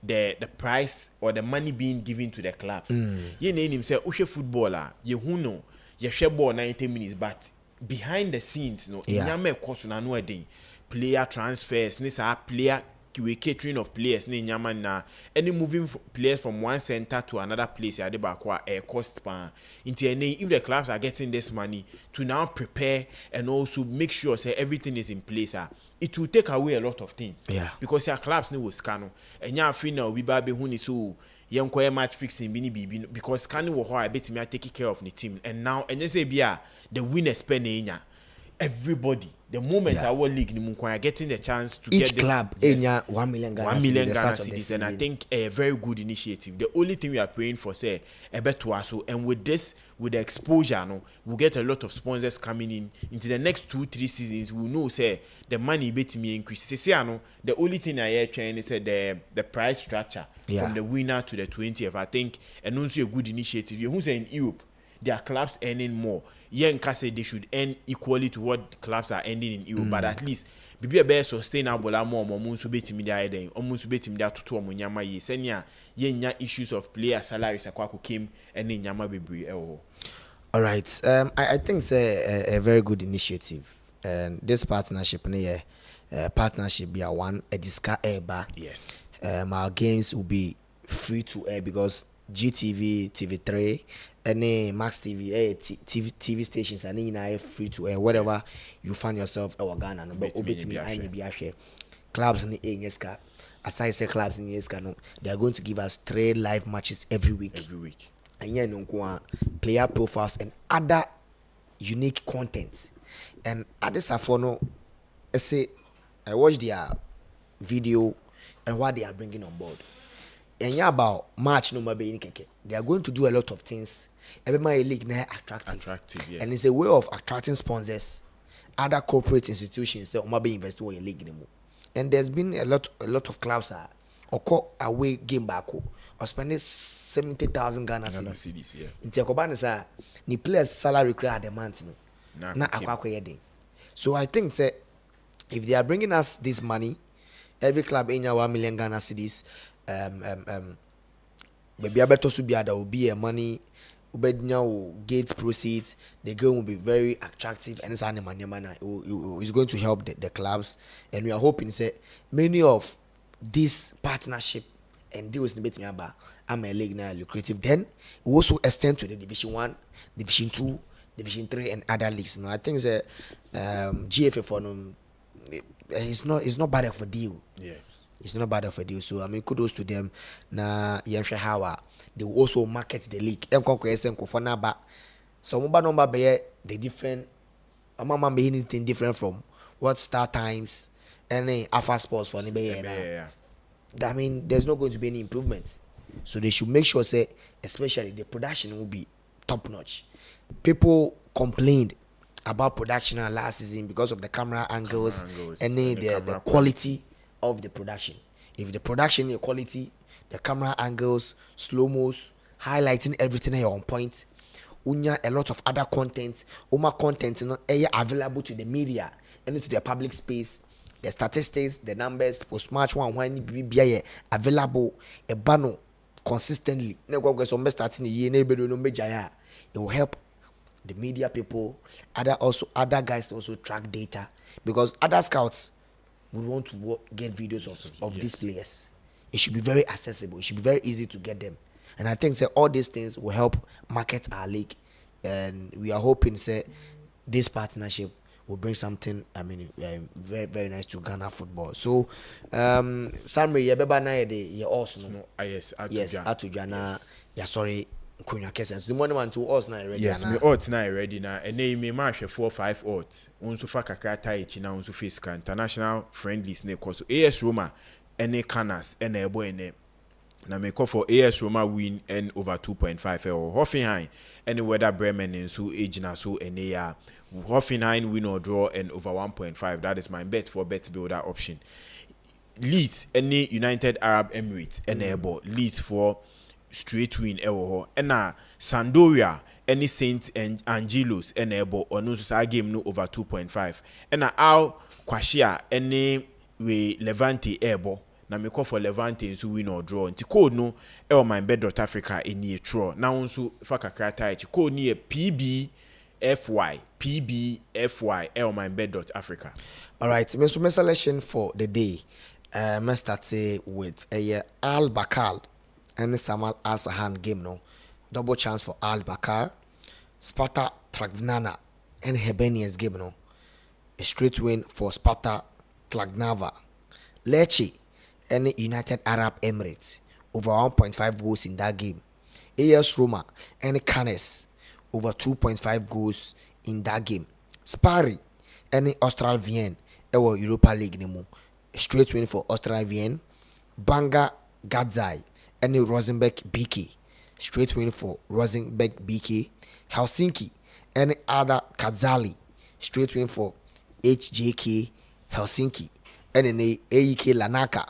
Speaker 2: the price or the money being given to the clubs. You name him say Ushe footballer, you who know, you share ball 90 minutes, but behind the scenes, no, in course na no day. Player transfers, nisa player catering of players, na any moving players from one center to another place, cost pan. If the clubs are getting this money to now prepare and also make sure say everything is in place, it will take away a lot of things.
Speaker 1: Yeah.
Speaker 2: Because your clubs will scan, and your final we baby huni so young match fixing bini because scanning will I bet me taking care of the team, and now and you say the winners spending everybody. The moment our league are getting the chance to
Speaker 1: each
Speaker 2: get this,
Speaker 1: club
Speaker 2: yes,
Speaker 1: 1 million Ghana
Speaker 2: 1 million Ghana
Speaker 1: cedis,
Speaker 2: cedis, and I think a very good initiative. The only thing we are praying for say a better so, and with this, with the exposure, no, we'll get a lot of sponsors coming in into the next 2-3 seasons. We'll know say the money bet me increase. The only thing I hear trying is the price structure from the winner to the 20th. I think and also a good initiative. You say in Europe, their clubs earning more. Say they should earn equally to what clubs are earning in Europe, but at least be a better sustainable more almost beti media then almost beti media to nyama ye senya yenya issues of player salaries akwa came and nyama bebre.
Speaker 1: All right, I think it's a very good initiative, and this partnership partnership be a disca air bar.
Speaker 2: Yes,
Speaker 1: our games will be free to air because GTV, TV3, any Max TV, TV stations, and then free to air. Whatever you find yourself, our Ghana, no, but clubs in the ESCA, as I say, clubs in the ESCA, no, they are going to give us 3 live matches every week. And yeah, no, player profiles and other unique content. And others are for no, I say, I watch their video and what they are bringing on board. And yeah, about March number being keke, they are going to do a lot of things. Every league now attractive, yeah. And it's a way of attracting sponsors, other corporate institutions. So maybe invest in league anymore. And there's been a lot of clubs or call away game back or spending 70,000 Ghana cedis. Yeah. In Tiakobana sa ni players salary credit demand no. Na akwa. So I think say if they are bringing us this money, every club in 1 million Ghana cedis. Maybe I better to be there will be a money gate proceeds. The game will be very attractive and it's going to help the clubs, and we are hoping say many of this partnership and deals in betting about I'm a league now lucrative. Then we also extend to the Division 1, Division 2, Division 3 and other leagues. I think the GFA for them it's not bad for deal.
Speaker 2: Yeah.
Speaker 1: It's not bad of a deal. So I mean kudos to them. Na how they will also market the league. So number be the different be anything different from what Star Times and Alpha Sports for
Speaker 2: yeah.
Speaker 1: I mean there's not going to be any improvement. So they should make sure say especially the production will be top notch. People complained about production last season because of the camera angles and the quality of the production. If the production quality, the camera angles, slow-mos, highlighting everything here on point, unya a lot of other content, content available to the media and to the public space, the statistics, the numbers, post-match when be available, a banner consistently. It will help the media people, other guys also track data, because other scouts would want to get videos of these players. It should be very accessible. It should be very easy to get them. And I think all these things will help market our league. And we are hoping this partnership will bring something, very, very nice to Ghana football. So, Samri, yebeba na ye also.
Speaker 2: Yes,
Speaker 1: Atujana. Yeah, sorry. Kunya Kesen. So the money man to us now ready.
Speaker 2: Yes, me odds now ready now. And they may match 4-5 odds. Unso fa kakra taichi na unso face international friendlies ne koso. AS Roma ene Canas ene ebo ene. Na me call for AS Roma win and over 2.5 or Hoffenheim any Werder Bremen and so agina so ene ya Hoffenheim win or draw and over 1.5. That is my bet for bet builder option. Leeds any United Arab Emirates ene ebo Leeds for straight win ewo and na Sampdoria any Saint Angelos enable or no so game no over 2.5 and na Al Kwashia any we Levante ebo na me call for Levante so win or draw nti code no MYBET.AFRICA eni draw na unso fa kakra echi code ni PBFY MYBET.AFRICA. All
Speaker 1: right, my selection for the day let's start with Al Bakal and Samal Al Sahan game no. Double chance for Al Bakar, Sparta Tragvnana and Hebenius game no. A straight win for Sparta Tragnava. Lecce and United Arab Emirates over 1.5 goals in that game. AS Roma and Cannes over 2.5 goals in that game. Spari and Austral Vienne or Europa League nemo. A straight win for Austral Vienne. Banga Gadzai and Rosenberg BK. Straight win for Rosenberg BK. Helsinki and other Kazali. Straight win for HJK Helsinki. And then AEK Lanaka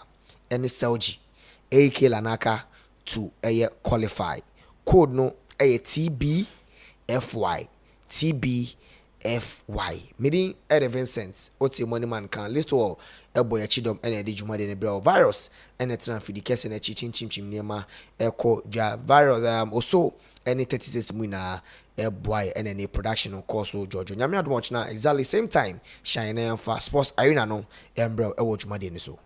Speaker 1: and Selji. AEK Lanaka to qualify. Code no TBFY. Meaning at Vincent, what's your money man can list all a boy a chidom and a dijuma de nebel virus and a transfer the case and a chim nema echo virus also any 36 muna a boy and any production of course so George. Nyamiad watch now exactly same time shine and for sports arena no embro a watch my so.